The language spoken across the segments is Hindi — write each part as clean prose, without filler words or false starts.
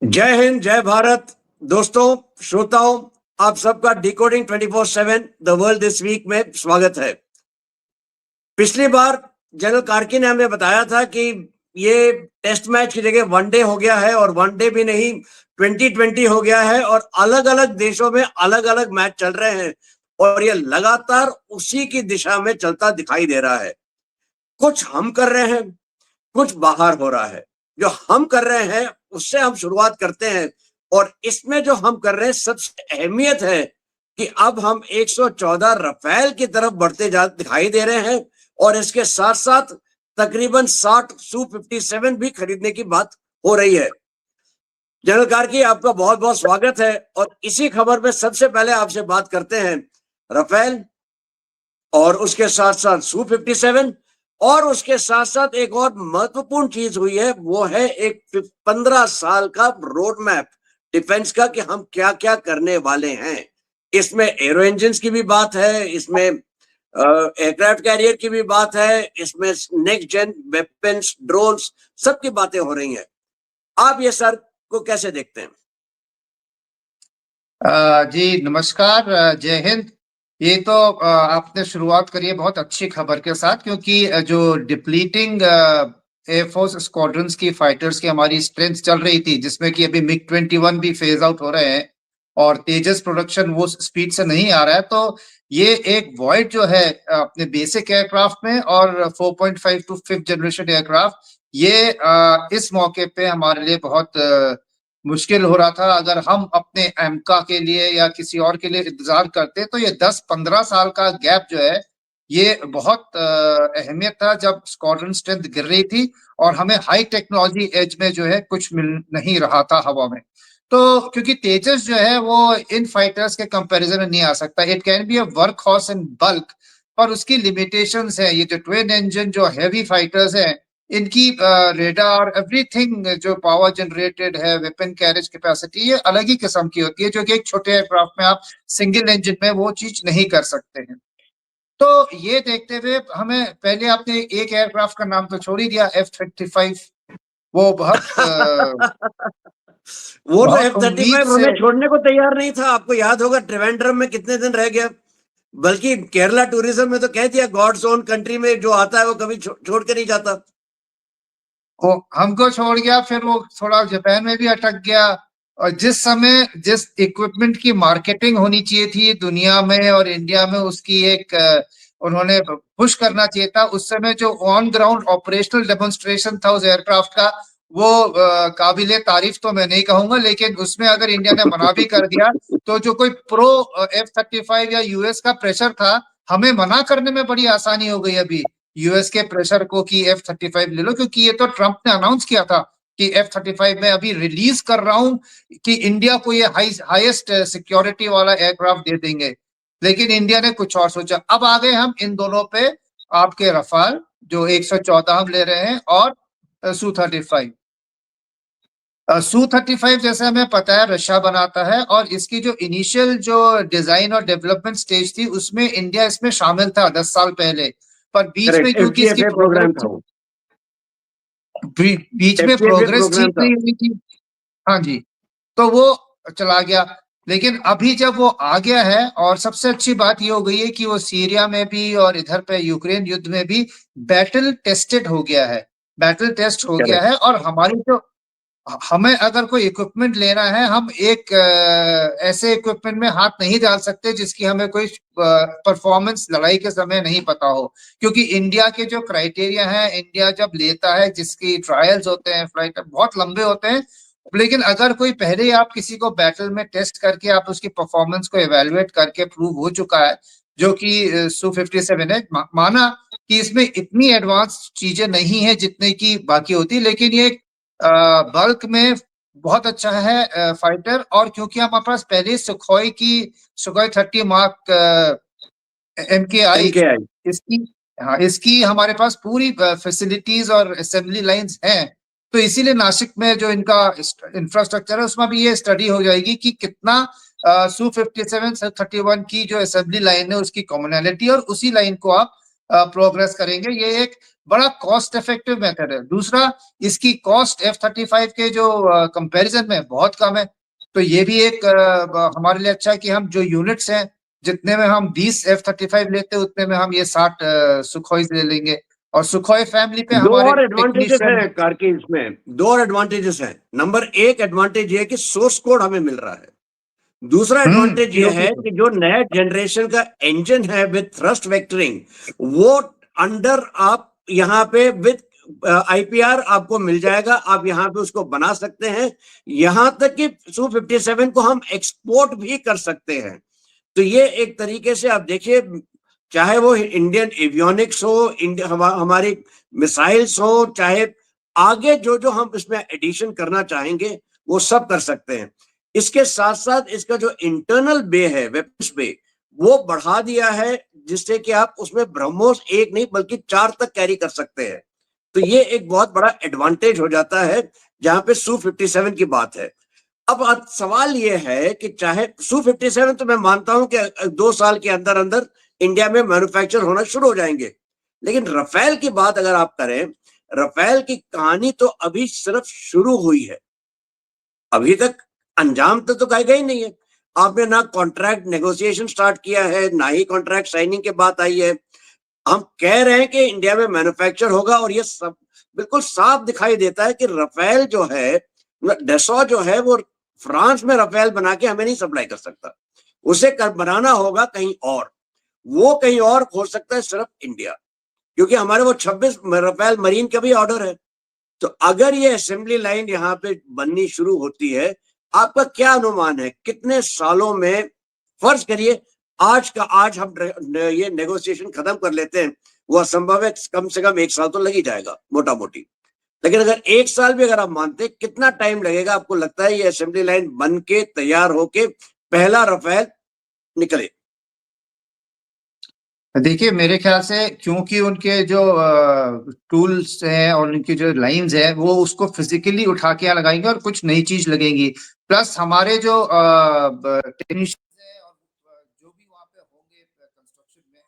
जय हिंद, जय भारत। दोस्तों, श्रोताओं, आप सबका decoding 24/7 the world this week में स्वागत है। पिछली बार जनरल कार्की ने हमें बताया था कि ये टेस्ट मैच की जगह वनडे हो गया है और वनडे भी नहीं 2020 हो गया है और अलग-अलग देशों में अलग-अलग मैच चल रहे हैं और ये लगातार उसी की दिशा में चलता दिखाई दे रहा है। कुछ हम कर रहे हैं, कुछ बाहर हो रहा है। जो हम कर रहे हैं उससे हम शुरुआत करते हैं और इसमें जो हम कर रहे हैं सबसे अहमियत है कि अब हम 114 रफेल की तरफ बढ़ते जा दिखाई दे रहे हैं और इसके साथ साथ तकरीबन 60 Su-57 भी खरीदने की बात हो रही है। जनरल कार्की, आपका बहुत बहुत स्वागत है और इसी खबर में सबसे पहले आपसे बात करते हैं रफेल और उसके साथ साथ Su-57 और उसके साथ साथ एक और महत्वपूर्ण चीज हुई है, वो है एक 15 साल का रोड मैप डिफेंस का कि हम क्या क्या करने वाले हैं। इसमें एरो इंजन की भी बात है, इसमें एयरक्राफ्ट कैरियर की भी बात है, इसमें नेक्स्ट जेन वेपन्स, ड्रोन्स, सबकी बातें हो रही हैं। आप ये सर को कैसे देखते हैं? जी नमस्कार, जय हिंद। ये तो आपने शुरुआत करी है बहुत अच्छी खबर के साथ, क्योंकि जो डिप्लीटिंग एयरफोर्स स्क्वाड्रंस की फाइटर्स की हमारी स्ट्रेंथ चल रही थी, जिसमें कि अभी मिग-21 भी फेज आउट हो रहे हैं और तेजस प्रोडक्शन वो स्पीड से नहीं आ रहा है, तो ये एक वॉइड जो है अपने बेसिक एयरक्राफ्ट में और 4.5 टू 5th जनरेशन एयरक्राफ्ट, ये इस मौके पे हमारे लिए बहुत मुश्किल हो रहा था। अगर हम अपने एमका के लिए या किसी और के लिए इंतजार करते तो ये 10-15 साल का गैप जो है ये बहुत अहमियत था, जब स्क्वाड्रन स्ट्रेंथ गिर रही थी और हमें हाई टेक्नोलॉजी एज में जो है कुछ मिल नहीं रहा था हवा में। तो क्योंकि तेजस जो है वो इन फाइटर्स के कंपैरिजन में नहीं आ सकता। It can be a work horse in bulk, पर उसकी लिमिटेशंस है। ये जो ट्विन इंजन जो हैवी फाइटर्स हैं, इनकी रेडार एवरीथिंग जो पावर जनरेटेड है, वेपन कैरेज कैपेसिटी, ये अलग ही किस्म की होती है, जो कि एक छोटे एयरक्राफ्ट में आप सिंगल इंजन में वो चीज नहीं कर सकते हैं। तो ये देखते हुए हमें, पहले आपने एक एयरक्राफ्ट का नाम तो छोड़ ही दिया, F-35। वो बहुत वो तो बहुत उम्मीद F-35 से। हमें छोड़ने को तैयार नहीं था। आपको याद होगा त्रिवेंद्रम में कितने दिन रह गया, बल्कि केरला टूरिज्म में तो कह दिया गॉड्स ओन कंट्री में जो आता है वो कभी छोड़ के नहीं जाता। वो हमको छोड़ गया, फिर वो थोड़ा जापान में भी अटक गया। और जिस समय जिस इक्विपमेंट की मार्केटिंग होनी चाहिए थी दुनिया में और इंडिया में, उसकी एक उन्होंने पुश करना चाहिए था, उस समय जो ऑन ग्राउंड ऑपरेशनल डेमोन्स्ट्रेशन था उस एयरक्राफ्ट का, वो काबिले तारीफ तो मैं नहीं कहूंगा, लेकिन उसमें अगर इंडिया ने मना भी कर दिया तो जो कोई प्रो F-35 या यूएस का प्रेशर था, हमें मना करने में बड़ी आसानी हो गई अभी यूएस के प्रेशर को कि F-35 ले लो, क्योंकि ये तो ट्रंप ने अनाउंस किया था कि F-35 में अभी रिलीज कर रहा हूं कि इंडिया को ये हाईएस्ट सिक्योरिटी वाला एयरक्राफ्ट दे देंगे। लेकिन इंडिया ने कुछ और सोचा। अब आ गए हम इन दोनों पे, आपके रफाल जो 114 हम ले रहे हैं और Su-35। Su-35 जैसे हमें पता है रशिया बनाता है, और इसकी जो इनिशियल जो डिजाइन और डेवलपमेंट स्टेज थी उसमें इंडिया इसमें शामिल था 10 साल पहले, पर बीच में करेक्ट, क्योंकि इसकी FGFA प्रोग्राम था वो। बीच में FGFA प्रोग्रेस प्रोग्राम ठीक था। नहीं हुई थी। हाँ जी, तो वो चला गया। लेकिन अभी जब वो आ गया है, और सबसे अच्छी बात ये हो गई है कि वो सीरिया में भी और इधर पे यूक्रेन युद्ध में भी बैटल टेस्टेड हो गया है, बैटल टेस्ट हो गया करेक्ट। है। और हमारी जो, हमें अगर कोई इक्विपमेंट लेना है, हम एक ऐसे इक्विपमेंट में हाथ नहीं डाल सकते जिसकी हमें कोई परफॉर्मेंस लड़ाई के समय नहीं पता हो, क्योंकि इंडिया के जो क्राइटेरिया है, इंडिया जब लेता है, जिसकी ट्रायल्स होते हैं, फ्लाइट बहुत लंबे होते हैं। लेकिन अगर कोई पहले ही आप किसी को बैटल में टेस्ट करके आप उसकी परफॉर्मेंस को एवेलुएट करके प्रूव हो चुका है, जो कि Su-57 है, माना कि इसमें इतनी एडवांस चीजें नहीं है जितने की बाकी होती, लेकिन ये बल्क में बहुत अच्छा है फाइटर। और क्योंकि हमारे पास पहले सुखोई 30 मार्क MKI, MKI। इसकी, हाँ, इसकी हमारे पास पूरी फैसिलिटीज और असेंबली लाइंस हैं। तो इसीलिए नासिक में जो इनका इंफ्रास्ट्रक्चर है, उसमें भी ये स्टडी हो जाएगी कि कितना Su-57 Su-31 की जो असेंबली लाइन है उसकी कॉमनैलिटी, और उसी लाइन को आप प्रोग्रेस करेंगे। ये एक बड़ा कॉस्ट इफेक्टिव मेथड है। दूसरा, इसकी कॉस्ट F-35 के जो कंपैरिजन में बहुत कम है। तो ये भी एक हमारे लिए अच्छा है कि हम जो यूनिट्स हैं, जितने में हम 20 F-35 लेते हैं उतने में हम ये 60 सुखोई ले लेंगे। और सुखोई फैमिली पे दो हमारे और एडवांटेजेस टेक्नीशियन। हैं कार्की, इसमें दो और एडवांटेजेस हैं। नंबर एक एडवांटेज ये है कि सोर्स कोड हमें मिल रहा है। दूसरा एडवांटेज ये POP है कि जो नया जनरेशन का इंजन है विद थ्रस्ट वेक्टरिंग, वो अंडर आप यहाँ पे विद आईपीआर आपको मिल जाएगा। आप यहाँ पे उसको बना सकते हैं, यहां तक कि Su-57 को हम एक्सपोर्ट भी कर सकते हैं। तो ये एक तरीके से आप देखिए, चाहे वो इंडियन एवियोनिक्स हो, हमारी मिसाइल्स हो, चाहे आगे जो जो हम इसमें एडिशन करना चाहेंगे वो सब कर सकते हैं। इसके साथ साथ इसका जो इंटरनल बे है, वेपन्स बे, वो बढ़ा दिया है, जिससे कि आप उसमें ब्रह्मोस एक नहीं बल्कि 4 तक कैरी कर सकते हैं। तो ये एक बहुत बड़ा एडवांटेज हो जाता है जहां पे Su-57 की बात है। अब सवाल ये है कि चाहे Su-57 तो मैं मानता हूं कि 2 साल के अंदर अंदर इंडिया में मैन्युफैक्चर होना शुरू हो जाएंगे, लेकिन रफेल की बात अगर आप करें, रफेल की कहानी तो अभी सिर्फ शुरू हुई है, अभी तक अंजाम तो गई नहीं है। आपने ना कॉन्ट्रैक्ट नेगोशिएशन स्टार्ट किया है, ना ही कॉन्ट्रैक्ट साइनिंग की बात आई है। हम कह रहे हैं कि इंडिया में मैन्युफैक्चर होगा, और ये सब बिल्कुल साफ दिखाई देता है कि रफेल जो है, डेसो जो है, वो फ्रांस में रफेल बना के हमें नहीं सप्लाई कर सकता। उसे बनाना होगा कहीं और, वो कहीं और हो सकता है सिर्फ इंडिया, क्योंकि हमारे वो 26 रफेल मरीन का भी ऑर्डर है। तो अगर ये असेंबली लाइन यहाँ पे बननी शुरू होती है, आपका क्या अनुमान है कितने सालों में, फर्ज करिए आज का आज हम ये नेगोशिएशन खत्म कर लेते हैं, वो असंभव है, कम से कम 1 साल तो लग ही जाएगा मोटा मोटी। लेकिन अगर 1 साल भी अगर आप मानते, कितना टाइम लगेगा आपको लगता है ये असेंबली लाइन बन के तैयार होके पहला रफेल निकले? देखिए, मेरे ख्याल से क्योंकि उनके जो टूल्स हैं और उनकी जो लाइंस है, वो उसको फिजिकली उठा के यहाँ लगाएंगे और कुछ नई चीज लगेंगी। प्लस हमारे जो टेक्नीशियंस हैं और जो भी वहाँ पे होंगे कंस्ट्रक्शन में,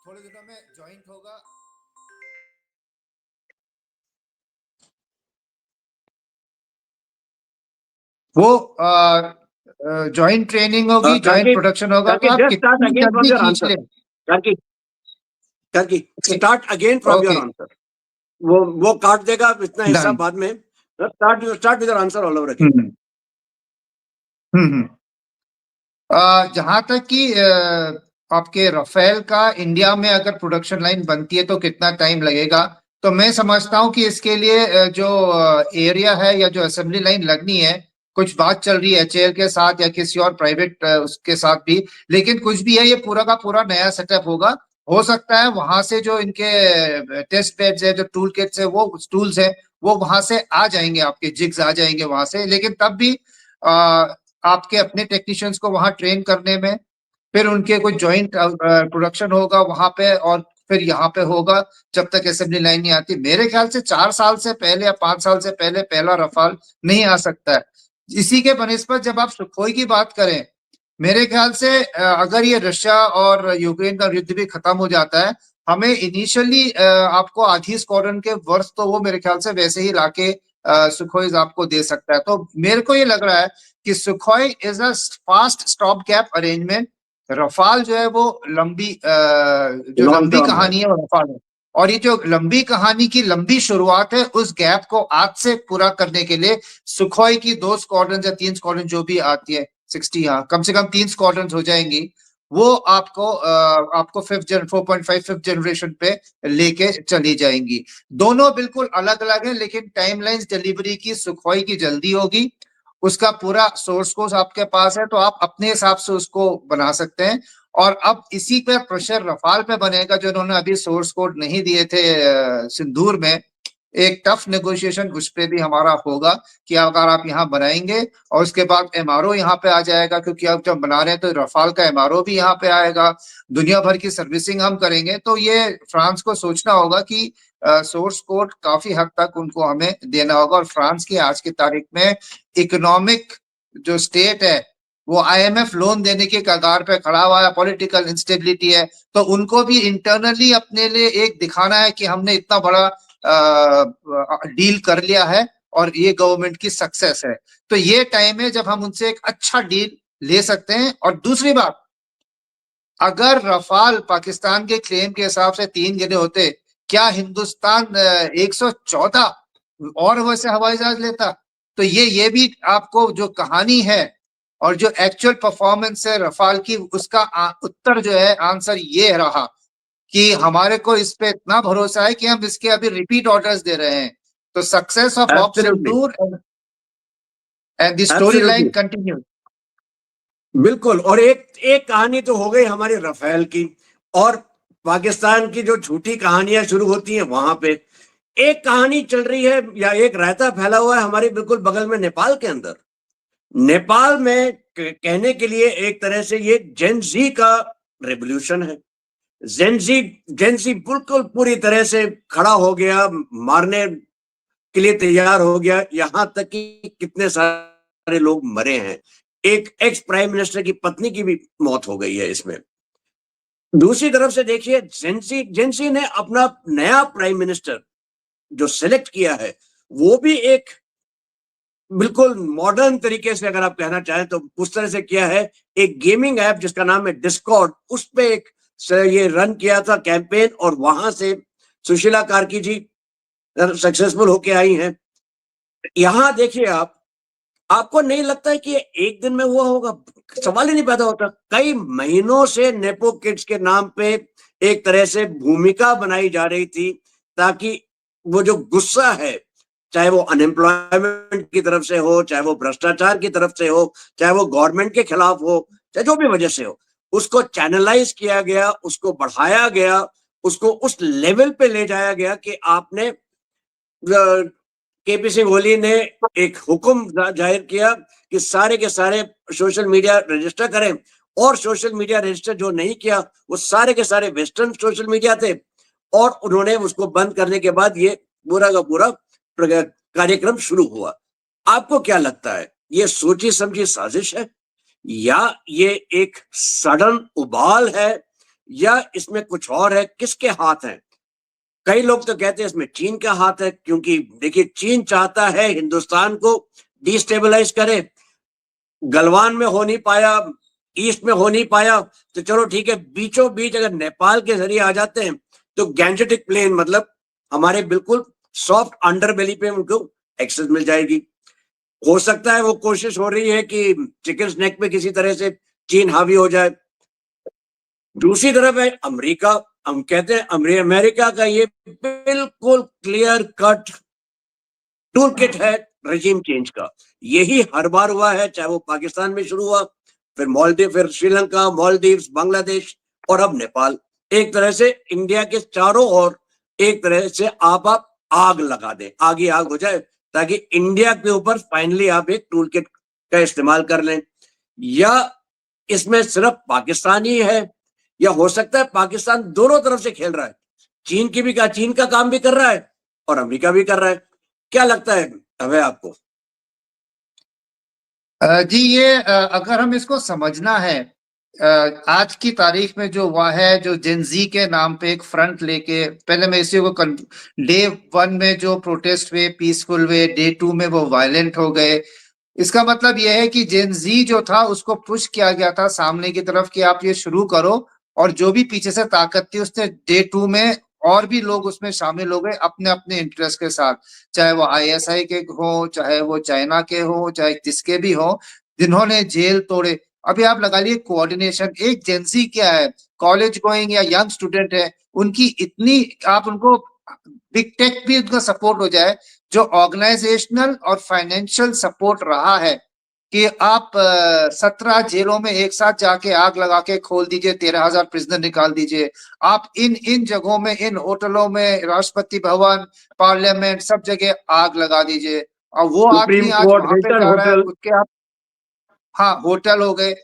थोड़े दिनों में ज्वाइंट होगा। वो ज्वाइंट ट्रेनिंग होगी, ज्वाइंट करके प्रोडक्शन होगा, तो करके आप जस्ट स्टार्ट कितनी अगेन फ्रॉम जल्दी योर खींच आंसर। लें। करके करके okay, start again from your okay, answer. वो काट देगा इतना हिस्सा डन। बाद में। Start with answer all over again. Hmm, hmm. जहां तक कि आपके रफेल का इंडिया में अगर प्रोडक्शन लाइन बनती है तो कितना टाइम लगेगा, तो मैं समझता हूं कि इसके लिए जो एरिया है या जो असेंबली लाइन लगनी है, कुछ बात चल रही है HAL के साथ या किसी और प्राइवेट उसके साथ भी। लेकिन कुछ भी है, ये पूरा का पूरा नया सेटअप होगा। हो सकता है वहां से जो इनके टेस्ट बेड्स है, जो टूल किट्स है, वो टूल्स है, वो वहां से आ जाएंगे, आपके जिग्स आ जाएंगे वहां से। लेकिन तब भी आपके अपने टेक्नीशियंस को वहां ट्रेन करने में, फिर उनके कोई ज्वाइंट प्रोडक्शन होगा वहां पे, और फिर यहाँ पे होगा जब तक असेंबली लाइन नहीं आती। मेरे ख्याल से 4 साल से पहले या 5 साल से पहले पहला रफाल नहीं आ सकता है। इसी के बनिस्बत जब आप सुखोई की बात करें, मेरे ख्याल से अगर ये रशिया और यूक्रेन का युद्ध भी खत्म हो जाता है, हमें इनिशियली आपको आधी स्क्वाड्रन के वर्ष तो वो मेरे ख्याल से वैसे ही लाके सुखोई आपको दे सकता है। तो मेरे को ये लग रहा है कि Sukhoi is a fast stop gap arrangement. Rafale जो है वो जो लॉन्ग लंबी टर्म है। कहानी है वो रफाल है। और ये जो लंबी कहानी की लंबी शुरुआत है, उस गैप को आज से पूरा करने के लिए सुखोई की 2 स्क्वाड्रन या 3 स्क्वाड्रन जो भी आती है, 60, हाँ, कम से कम 3 स्क्वाड्रन हो जाएंगी। वो आपको 4.5 जनरेशन पे लेके चली जाएंगी। दोनों बिल्कुल अलग अलग है, लेकिन टाइमलाइंस डिलीवरी की सुखोई की जल्दी होगी। उसका पूरा सोर्स कोड आपके पास है, तो आप अपने हिसाब से उसको बना सकते हैं। और अब इसी पे प्रेशर रफाल पे बनेगा, जो उन्होंने अभी सोर्स कोड नहीं दिए थे सिंदूर में। एक टफ नेगोशिएशन उस पे भी हमारा होगा कि अगर आप यहाँ बनाएंगे, और उसके बाद MRO यहाँ पे आ जाएगा, क्योंकि आप जब बना रहे हैं तो रफाल का MRO भी यहाँ पे आएगा। दुनिया भर की सर्विसिंग हम करेंगे, तो ये फ्रांस को सोचना होगा कि सोर्स कोड काफी हद तक उनको हमें देना होगा। और फ्रांस की आज की तारीख में इकोनॉमिक जो स्टेट है, वो IMF लोन देने के कगार पे खड़ा हुआ है, पॉलिटिकल इंस्टेबिलिटी है, तो उनको भी इंटरनली अपने लिए एक दिखाना है कि हमने इतना बड़ा डील कर लिया है और ये गवर्नमेंट की सक्सेस है। तो ये टाइम है जब हम उनसे एक अच्छा डील ले सकते हैं। और दूसरी बात, अगर रफाल पाकिस्तान के क्लेम के हिसाब से 3 गिने होते, क्या हिंदुस्तान 114 और वैसे हवाई जहाज लेता? तो ये भी आपको जो कहानी है और जो एक्चुअल परफॉर्मेंस है रफाल की, उसका उत्तर जो है, आंसर ये रहा कि हमारे को इस पे इतना भरोसा है कि हम इसके अभी रिपीट ऑर्डर्स दे रहे हैं। तो success of op absolutely, Sindoor and the story line absolutely, continue. बिल्कुल। और एक एक कहानी तो हो गई हमारी राफेल की, और पाकिस्तान की जो झूठी कहानियां शुरू होती हैं वहां पे एक कहानी चल रही है, या एक रायता फैला हुआ है हमारे बिल्कुल बगल में नेपाल के अंदर। नेपाल में कहने के लिए एक तरह से ये जेनजी का रेवोल्यूशन है। जेनजी जेनजी बिल्कुल पूरी तरह से खड़ा हो गया, मारने के लिए तैयार हो गया, यहां तक कि कितने सारे लोग मरे हैं। एक एक्स प्राइम मिनिस्टर की पत्नी की भी मौत हो गई है इसमें। दूसरी तरफ से देखिए, जेनसी जेनसी ने अपना नया प्राइम मिनिस्टर जो सिलेक्ट किया है, वो भी एक बिल्कुल मॉडर्न तरीके से, अगर आप कहना चाहें तो उस तरह से किया है। एक गेमिंग ऐप जिसका नाम है डिस्कॉर्ड, उस पे एक ये रन किया था कैंपेन, और वहां से सुशीला कार्की जी सक्सेसफुल होके आई हैं। यहां देखिए आप, आपको नहीं लगता है कि ये एक दिन में हुआ होगा? सवाल ही नहीं पैदा होता। कई महीनों से नेपो किड्स के नाम पे एक तरह से भूमिका बनाई जा रही थी, ताकि वो जो गुस्सा है, चाहे वो अनएम्प्लॉयमेंट की तरफ से हो, चाहे वो भ्रष्टाचार की तरफ से हो, चाहे वो गवर्नमेंट के खिलाफ हो, चाहे जो भी वजह से हो, उसको चैनलाइज किया गया, उसको बढ़ाया गया, उसको उस लेवल पे ले जाया गया कि आपने केपी सिंह ओली ने एक हुक्म जाहिर किया कि सारे के सारे सोशल मीडिया रजिस्टर करें, और सोशल मीडिया रजिस्टर जो नहीं किया वो सारे के सारे वेस्टर्न सोशल मीडिया थे, और उन्होंने उसको बंद करने के बाद ये पूरा का पूरा कार्यक्रम शुरू हुआ। आपको क्या लगता है, ये सोची समझी साजिश है, या ये एक सडन उबाल है, या इसमें कुछ और है? किसके हाथ है? कई लोग तो कहते हैं इसमें चीन का हाथ है, क्योंकि देखिए चीन चाहता है हिंदुस्तान को डिस्टेबलाइज करे। गलवान में हो नहीं पाया, ईस्ट में हो नहीं पाया, तो चलो ठीक है, बीचों बीच अगर नेपाल के जरिए आ जाते हैं तो गैंजेटिक प्लेन, मतलब हमारे बिल्कुल सॉफ्ट अंडरबेली पे उनको एक्सेस मिल जाएगी। हो सकता है वो कोशिश हो रही है कि चिकन स्नैक पे किसी तरह से चीन हावी हो जाए। दूसरी तरफ है अमेरिका। हम कहते हैं अमेरिका का ये बिल्कुल क्लियर कट टूल किट है रजीम चेंज का। यही हर बार हुआ है, चाहे वो पाकिस्तान में शुरू हुआ, फिर मालदीव, फिर श्रीलंका, मालदीव्स, बांग्लादेश, और अब नेपाल। एक तरह से इंडिया के चारों ओर एक तरह से आप आग लगा दें, आग ही आग हो जाए, ताकि इंडिया के ऊपर फाइनली आप एक टूल किट का इस्तेमाल कर लें। या इसमें सिर्फ पाकिस्तान ही है, या हो सकता है पाकिस्तान दोनों तरफ से खेल रहा है, चीन की भी का चीन का काम भी कर रहा है और अमेरिका भी कर रहा है। क्या लगता है हमें, आपको? जी, ये अगर हम इसको समझना है, आज की तारीख में जो हुआ है, जो जेनजी के नाम पे एक फ्रंट लेके, पहले मैं इसी को डे 1 में जो प्रोटेस्ट हुए पीसफुल हुए, डे 2 में वो वायलेंट हो गए। इसका मतलब यह है कि जेनजी जो था उसको पुश किया गया था सामने की तरफ कि आप ये शुरू करो, और जो भी पीछे से ताकत थी उसने डे 2 में और भी लोग उसमें शामिल हो गए अपने अपने इंटरेस्ट के साथ, चाहे वो ISI के हो, चाहे वो चाइना के हो, चाहे किसके भी हो, जिन्होंने जेल तोड़े। अभी आप लगा लिए कोऑर्डिनेशन, एक जेंसी क्या है, कॉलेज गोइंग या यंग स्टूडेंट है, उनकी इतनी, आप उनको बिग टेक भी उनका सपोर्ट हो जाए, जो ऑर्गेनाइजेशनल और फाइनेंशियल सपोर्ट रहा है कि आप 17 जेलों में एक साथ जाके आग लगा के खोल दीजिए, 13,000 प्रिजनर निकाल दीजिए। आप इन इन जगहों में, इन होटलों में, राष्ट्रपति भवन, पार्लियामेंट, सब जगह आग लगा दीजिए, और वो सुप्रीम आदमी आज कोर्ट, वहां पे हिल्टन जा रहा है, होटल। उसके आप, हाँ, होटल हो गए,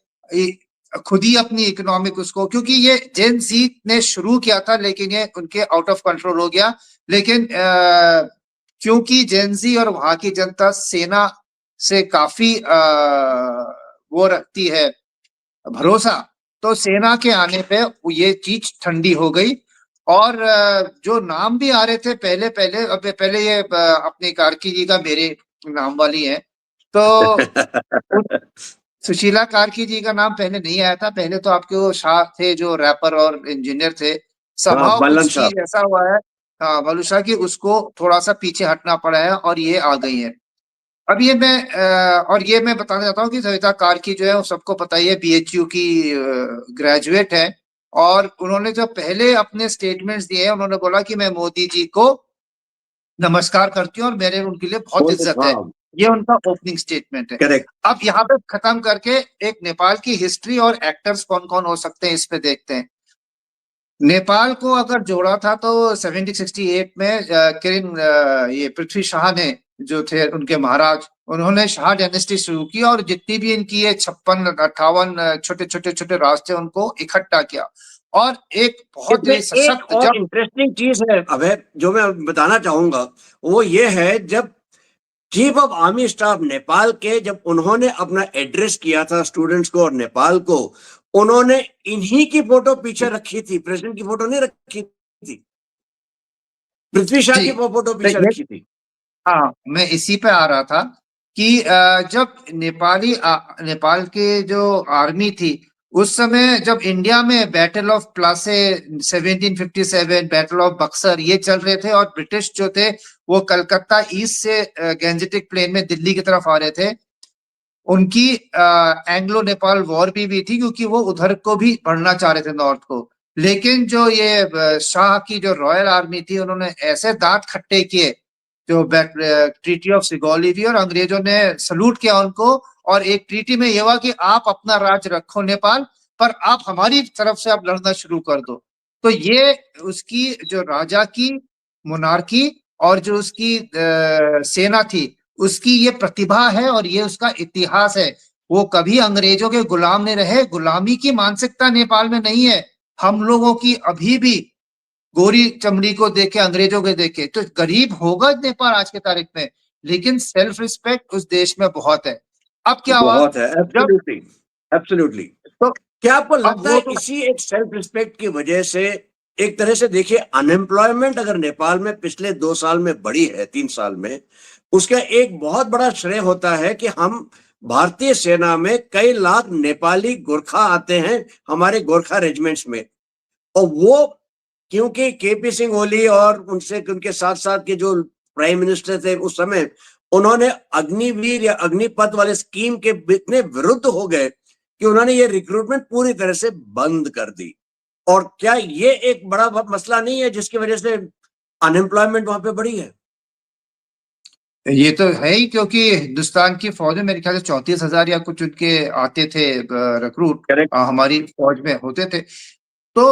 खुद ही अपनी इकोनॉमिक उसको, क्योंकि ये जेन जी ने शुरू किया था लेकिन ये उनके आउट ऑफ कंट्रोल हो गया। लेकिन क्योंकि जेन जी और वहां की जनता सेना से काफी वो रखती है भरोसा, तो सेना के आने पे ये चीज ठंडी हो गई। और जो नाम भी आ रहे थे पहले पहले, अब पहले ये अपने कार्की जी का मेरे नाम वाली है, तो सुशीला कार्की जी का नाम पहले नहीं आया था। पहले तो आपके वो शाह थे जो रैपर और इंजीनियर थे। हाँ, संभव बालन कुछ शाह। चीज ऐसा हुआ है, हाँ, बालूशाह की, उसको थोड़ा सा पीछे हटना पड़ा है और ये आ गई है। अब ये मैं और ये मैं बताना चाहता हूँ कि सविता कार्की जो है वो सबको पता ही है, बीएचयू की ग्रेजुएट है। और उन्होंने जो पहले अपने स्टेटमेंट्स दिए हैं, उन्होंने बोला कि मैं मोदी जी को नमस्कार करती हूँ और मेरे उनके लिए बहुत इज्जत है। हाँ, ये उनका ओपनिंग स्टेटमेंट है। करेक्ट। अब यहाँ पे खत्म करके एक नेपाल की हिस्ट्री और एक्टर्स कौन कौन हो सकते हैं इस पे देखते हैं। नेपाल को अगर जोड़ा था तो 1768 में ये पृथ्वी शाह ने, जो थे उनके महाराज, उन्होंने शाह डायनेस्टी शुरू की और जितनी भी इनकी ये 56-58 छोटे छोटे छोटे राज थे उनको इकट्ठा किया। और एक बहुत इसमें ही एक सशक्त, और जब इंटरेस्टिंग चीज है अभय, जो मैं बताना चाहूंगा, वो ये है, जब chief of army staff Nepal के, जब उन्होंने अपना एड्रेस किया था स्टूडेंट्स को और नेपाल को, उन्होंने इन्हीं की फोटो पीछे रखी थी, प्रेसिडेंट की फोटो नहीं रखी थी, पृथ्वी शाह जी, की फोटो तो पीछे ये, रखी थी। हाँ, मैं इसी पे आ रहा था कि जब नेपाल के जो आर्मी थी, उस समय जब इंडिया में battle of Plassey 1757, battle of Buxar ये चल रहे थे और ब्रिटिश जो थे वो कलकत्ता ईस्ट से गैंजेटिक प्लेन में दिल्ली की तरफ आ रहे थे। उनकी एंग्लो नेपाल वॉर भी थी क्योंकि वो उधर को भी बढ़ना चाह रहे थे, नॉर्थ को। लेकिन जो ये शाह की जो रॉयल आर्मी थी, उन्होंने ऐसे दांत खट्टे किए, जो ट्रीटी ऑफ सिगोलीवी, और अंग्रेजों ने सलूट किया उनको। और एक ट्रीटी में यह हुआ कि आप अपना राज रखो नेपाल, पर आप हमारी तरफ से आप लड़ना शुरू कर दो। तो ये उसकी जो राजा की मोनार्की और जो उसकी सेना थी, उसकी ये प्रतिभा है और ये उसका इतिहास है। वो कभी अंग्रेजों के गुलाम नहीं रहे, गुलामी की मानसिकता नेपाल में नहीं है। हम लोगों की अभी भी गोरी चमड़ी को देखे, अंग्रेजों के देखे तो गरीब होगा नेपाल आज के तारीख में, लेकिन सेल्फ रिस्पेक्ट उस देश में बहुत है। अब क्या हुआ, बहुत है, जब, एब्सोल्युटली, एब्सोल्युटली। तो क्या आपको अब लगता है वो तो, इसी एक सेल्फ रिस्पेक्ट की वजह से, एक तरह से देखिए, अनएम्प्लॉयमेंट अगर नेपाल में पिछले 2 साल में बढ़ी है, 3 साल में, उसका एक बहुत बड़ा श्रेय होता है कि हम भारतीय सेना में कई लाख नेपाली गोरखा आते हैं हमारे गोरखा रेजिमेंट्स में। और वो, क्योंकि केपी सिंह ओली और उनसे उनके साथ साथ के जो प्राइम मिनिस्टर थे उस समय, उन्होंने अग्निवीर या अग्निपथ वाले स्कीम के इतने विरुद्ध हो गए कि उन्होंने ये रिक्रूटमेंट पूरी तरह से बंद कर दी। और क्या ये एक बड़ा मसला नहीं है जिसकी वजह से अनएम्प्लॉयमेंट वहां पे बढ़ी है? ये तो है ही, क्योंकि हिंदुस्तान की फौज में मेरे ख्याल से 34,000 या कुछ उनके आते थे रिक्रूट, करेक्ट। हमारी फौज में होते थे। तो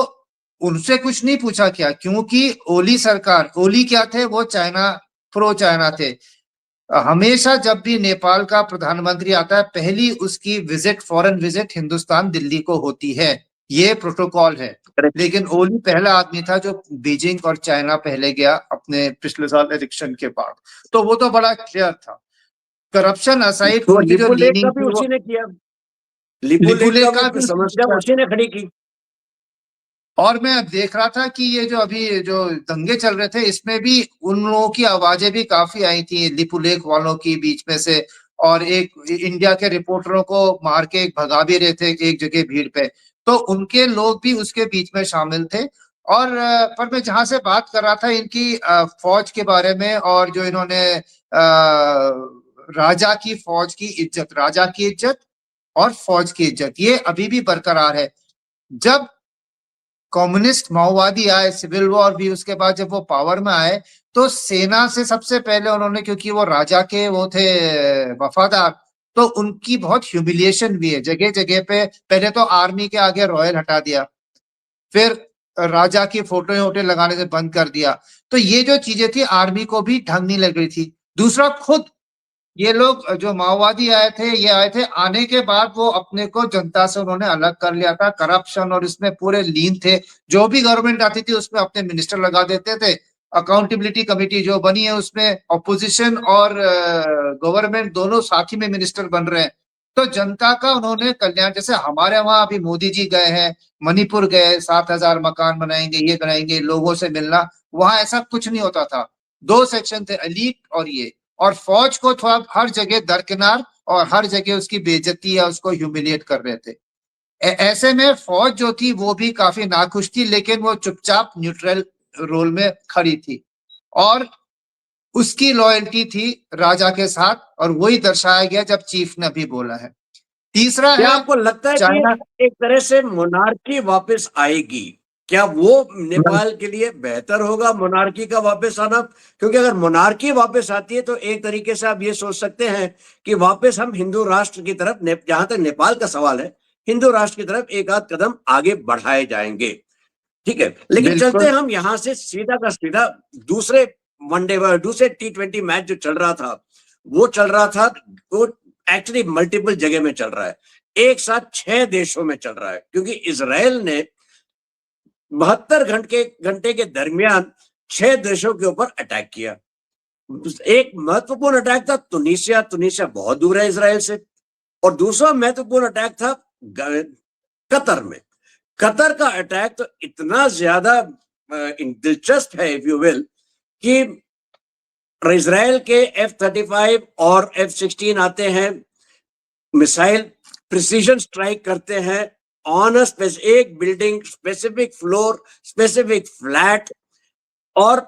उनसे कुछ नहीं पूछा क्या, क्योंकि ओली सरकार, ओली क्या थे, वो चाइना, प्रो चाइना थे। हमेशा जब भी नेपाल का प्रधानमंत्री आता है, पहली उसकी visit, foreign visit Hindustan Delhi को होती है, ये प्रोटोकॉल है। करेक्ट। लेकिन ओली पहला आदमी था जो बीजिंग और चाइना पहले गया अपने पिछले साल इलेक्शन के बाद। तो वो तो बड़ा क्लियर था। करप्शन असाइड, तो उनकी जो लिपु लेक का लीनिंग भी थी वो, उसी ने किया, लिपु लेक लिपुलेख का का वो भी समस्या उसी ने खड़ी की। और मैं अब देख रहा था कि ये जो अभी जो दंगे चल रहे थे, इसमें भी उन लोगों की आवाजें भी काफी आई थी, लिपुलेख वालों की बीच में से। और एक इंडिया के रिपोर्टरों को मार के भगा भी रहे थे एक जगह भीड़ पे, तो उनके लोग भी उसके बीच में शामिल थे। और पर मैं जहां से बात कर रहा था इनकी फौज के बारे में, और जो इन्होंने राजा की फौज की इज्जत, राजा की इज्जत और फौज की इज्जत, ये अभी भी बरकरार है। जब कम्युनिस्ट माओवादी आए, सिविल वॉर भी, उसके बाद जब वो पावर में आए, तो सेना से सबसे पहले उन्होंने, क्योंकि वो राजा के वो थे वफादार, तो उनकी बहुत ह्यूमिलिएशन भी है जगह जगह पे। पहले तो आर्मी के आगे रॉयल हटा दिया, फिर राजा की फोटो वोटो लगाने से बंद कर दिया। तो ये जो चीजें थी, आर्मी को भी ढंग नहीं लग रही थी। दूसरा, खुद ये लोग जो माओवादी आए थे, ये आए थे, आने के बाद वो अपने को जनता से उन्होंने अलग कर लिया था, करप्शन और इसमें पूरे लीन थे। जो भी गवर्नमेंट आती थी उसमें अपने मिनिस्टर लगा देते थे। अकाउंटेबिलिटी कमेटी जो बनी है उसमें ऑपोजिशन और गवर्नमेंट दोनों साथ ही में मिनिस्टर बन रहे हैं। तो जनता का उन्होंने कल्याण, जैसे हमारे वहां अभी मोदी जी गए हैं, मणिपुर गए, 7,000 मकान बनाएंगे, ये बनाएंगे, लोगों से मिलना, वहां ऐसा कुछ नहीं होता था। 2 सेक्शन थे, एलीट और ये, और फौज को थोड़ा हर जगह दरकिनार और हर जगह उसकी बेइज्जती या उसको ह्यूमिलिएट कर रहे थे। ऐसे में फौज जो थी वो भी काफी नाखुश थी, लेकिन वो चुपचाप न्यूट्रल रोल में खड़ी थी और उसकी लॉयल्टी थी राजा के साथ, और वही दर्शाया गया जब चीफ ने भी बोला है। तीसरा क्या है आपको लगता है चाइना। कि एक तरह से मोनार्की वापस आएगी? क्या वो नेपाल के लिए बेहतर होगा मोनार्की का वापस आना? क्योंकि अगर मोनार्की वापस आती है तो एक तरीके से आप ये सोच सकते हैं कि वापस हम हिंदू राष्ट्र की तरफ, जहां तक नेपाल का सवाल है, हिंदू राष्ट्र की तरफ एक आध कदम आगे बढ़ाए जाएंगे। ठीक है, लेकिन चलते बिल्कुल। हैं हम यहां से सीधा का सीधा दूसरे वनडे, दूसरे T20 मैच जो चल रहा था, वो चल रहा था, वो एक्चुअली मल्टीपल जगह में चल रहा है, एक साथ 6 देशों में चल रहा है, क्योंकि इसराइल ने 72 घंटे के दरमियान 6 देशों के ऊपर अटैक किया। एक महत्वपूर्ण अटैक था तुनिसिया, तुनिसिया बहुत दूर है इसराइल से, और दूसरा महत्वपूर्ण अटैक था कतर में। कतर का अटैक तो इतना ज्यादा दिलचस्प है, इफ यू विल, कि इजराइल के F-35 और F-16 आते हैं, मिसाइल प्रिसीजन स्ट्राइक करते हैं on a specific building, specific floor, specific flat. और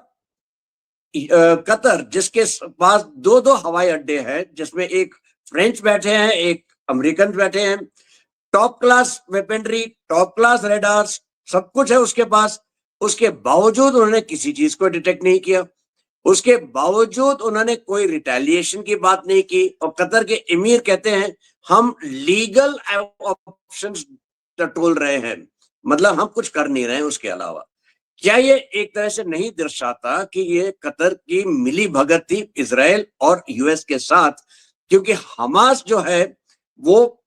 कतर, जिसके पास दो दो हवाई अड्डे हैं, जिसमें एक फ्रेंच बैठे हैं, एक अमेरिकन बैठे हैं, top class weaponry, top class radars, सब कुछ है उसके पास। उसके बावजूद उन्होंने किसी चीज को डिटेक्ट नहीं किया, उसके बावजूद उन्होंने कोई रिटेलिएशन की बात नहीं की। और कतर के एमीर कहते हैं हम लीगल ऑप्शंस टटोल रहे हैं, मतलब हम कुछ कर नहीं रहे हैं उसके अलावा। क्या ये एक तरह से नहीं दर्शाता कि ये कतर की मिली भगत थी इजराइल और यूएस के साथ? क्योंकि हमास जो है वो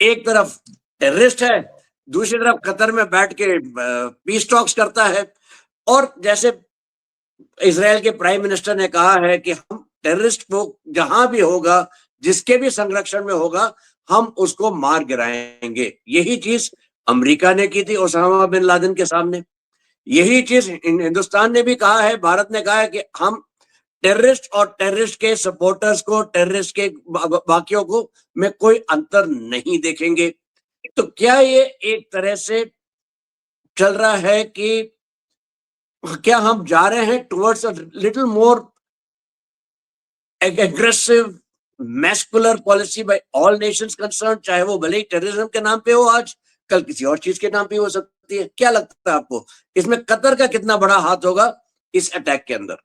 एक तरफ टेररिस्ट है, दूसरी तरफ कतर में बैठ के पीस टॉक्स करता है। और जैसे इजराइल के प्राइम मिनिस्टर ने कहा है कि हम टेररिस्ट को जहां भी होगा, जिसके भी संरक्षण में होगा, हम उसको मार गिराएंगे। यही चीज अमेरिका ने की थी ओसामा बिन लादेन के सामने। यही चीज हिंदुस्तान ने भी कहा है, भारत ने कहा है कि हम टेररिस्ट और टेररिस्ट के सपोर्टर्स को, टेररिस्ट के बाकियों को में कोई अंतर नहीं देखेंगे। तो क्या ये एक तरह से चल रहा है कि क्या हम जा रहे हैं towards a little more aggressive muscular policy bye all Nations concern, चाहे वो भले ही टेररिज्म के नाम पे हो, आज कल किसी और चीज के नाम पे हो सकती है? क्या लगता है आपको, इसमें कतर का कितना बड़ा हाथ होगा इस अटैक के अंदर?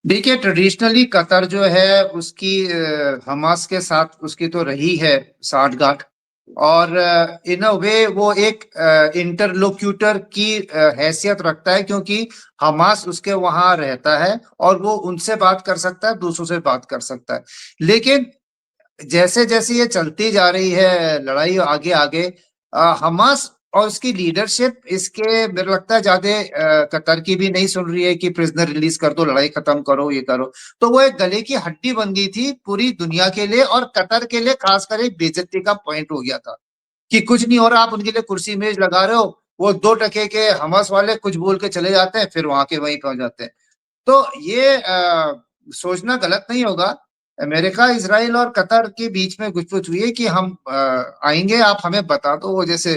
देखिए, ट्रेडिशनली कतर जो है उसकी हमास के साथ उसकी तो रही है साठगांठ, और इन अ वे वो एक इंटरलोक्यूटर की हैसियत रखता है, क्योंकि हमास उसके वहां रहता है और वो उनसे बात कर सकता है, दूसरों से बात कर सकता है। लेकिन जैसे जैसे ये चलती जा रही है लड़ाई आगे आगे, हमास और उसकी लीडरशिप इसके मेरे लगता है ज्यादा कतर की भी नहीं सुन रही है कि प्रिजनर रिलीज कर दो, लड़ाई खत्म करो, ये करो। तो वो एक गले की हड्डी बन गई थी पूरी दुनिया के लिए, और कतर के लिए खासकर एक बेइज्जती का पॉइंट हो गया था कि कुछ नहीं हो रहा, आप उनके लिए कुर्सी मेज लगा रहे हो, वो 2 टके के हमास वाले कुछ बोल के चले जाते हैं, फिर वहां के वहीं पहुंच जाते हैं। तो ये सोचना गलत नहीं होगा। अमेरिका, इजराइल और कतर के बीच में कुछ हुई है कि हम आएंगे, आप हमें बता दो, वो जैसे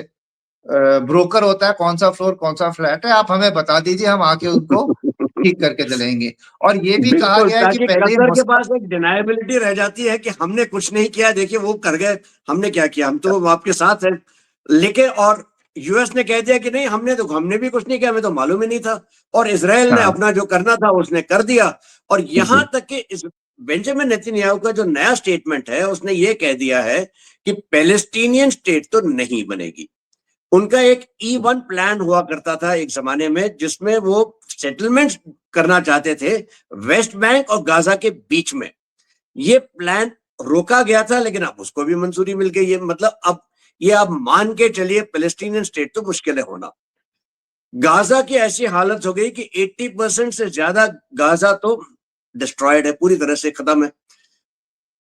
ब्रोकर होता है, कौन सा फ्लोर कौन सा फ्लैट है, आप हमें बता दीजिए, हम आके उनको ठीक करके चलेंगे। और ये भी कहा बिल्कुल, गया है कि ताकि पहले कतर के मस्कट। पास एक डिनायबिलिटी रह जाती है कि हमने कुछ नहीं किया, देखिए वो कर गए, हमने क्या किया, हम तो आपके साथ हैं। लेकिन और यूएस ने कह दिया कि नहीं, हमने भी कुछ नहीं किया, हमें तो मालूम ही नहीं था। और इसराइल ने हाँ अपना जो करना था उसने कर दिया। और यहां जी। तक कि इस बेंजामिन नेतन्याहू का जो नया स्टेटमेंट है, उसने ये कह दिया है कि पैलेस्टीनियन स्टेट तो नहीं बनेगी। उनका एक E1 प्लान हुआ करता था एक जमाने में, जिसमें वो सेटलमेंट करना चाहते थे वेस्ट बैंक और गाजा के बीच में। ये प्लान रोका गया था, लेकिन अब उसको भी मंजूरी मिल गई है। मतलब अब ये आप मान के चलिए, पैलेस्टीनियन स्टेट तो मुश्किल है होना। गाजा की ऐसी हालत हो गई कि 80% से ज्यादा गाजा तो डिस्ट्रॉयड है, पूरी तरह से खत्म है।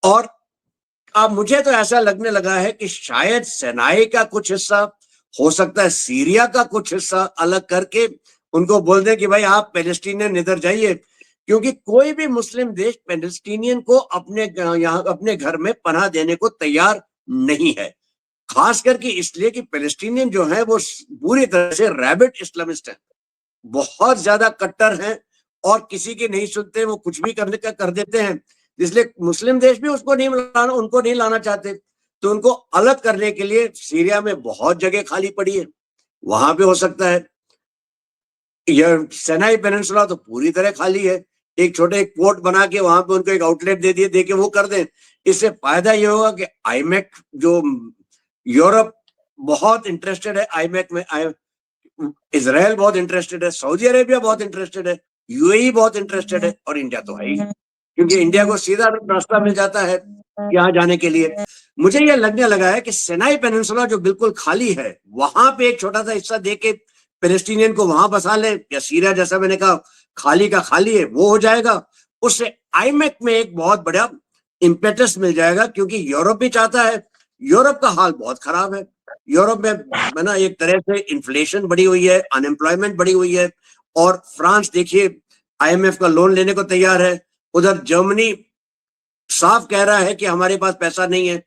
और अब मुझे तो ऐसा लगने लगा है कि शायद सेनाई का कुछ हिस्सा, हो सकता है सीरिया का कुछ हिस्सा अलग करके उनको बोल दें कि भाई आप पैलेस्टीनियन इधर जाइए, क्योंकि कोई भी मुस्लिम देश पैलेस्टीनियन को यहाँ अपने घर में पनाह देने को तैयार नहीं है। खास करके इसलिए कि पैलेस्टीनियन जो है वो पूरी तरह से रैबिट इस्लामिस्ट है, बहुत ज्यादा कट्टर हैं और किसी की नहीं सुनते, वो कुछ भी करने का कर देते हैं। इसलिए मुस्लिम देश भी उनको नहीं लाना चाहते। तो उनको अलग करने के लिए सीरिया में बहुत जगह खाली पड़ी है, वहां पे हो सकता है। यह सेनाई पेनिनसुला तो पूरी तरह खाली है, एक छोटे एक पोर्ट बना के वहां पे उनको एक आउटलेट दे के वो कर दें। इससे फायदा ये होगा कि आईमेक जो यूरोप बहुत इंटरेस्टेड है आईमेक में, इजराइल बहुत इंटरेस्टेड है, सऊदी अरेबिया बहुत इंटरेस्टेड है, यूएई बहुत इंटरेस्टेड है और इंडिया तो है ही, क्योंकि इंडिया को सीधा रास्ता मिल जाता है यहाँ जाने के लिए। मुझे यह लगने लगा है कि सिनाई पेनिनसुला जो बिल्कुल खाली है, वहां पे एक छोटा सा हिस्सा देके पैलेस्टीनियन को वहां बसा ले, या सीरिया जैसा मैंने कहा खाली का खाली है वो हो जाएगा। उससे आईमेक में एक बहुत बड़ा इम्पेटस मिल जाएगा, क्योंकि यूरोप भी चाहता है। यूरोप का हाल बहुत खराब है। यूरोप में ना एक तरह से इन्फ्लेशन बढ़ी हुई है, अनएम्प्लॉयमेंट बढ़ी हुई है, और फ्रांस देखिए आईएमएफ का लोन लेने को तैयार है। उधर जर्मनी साफ कह रहा है कि हमारे पास पैसा नहीं है।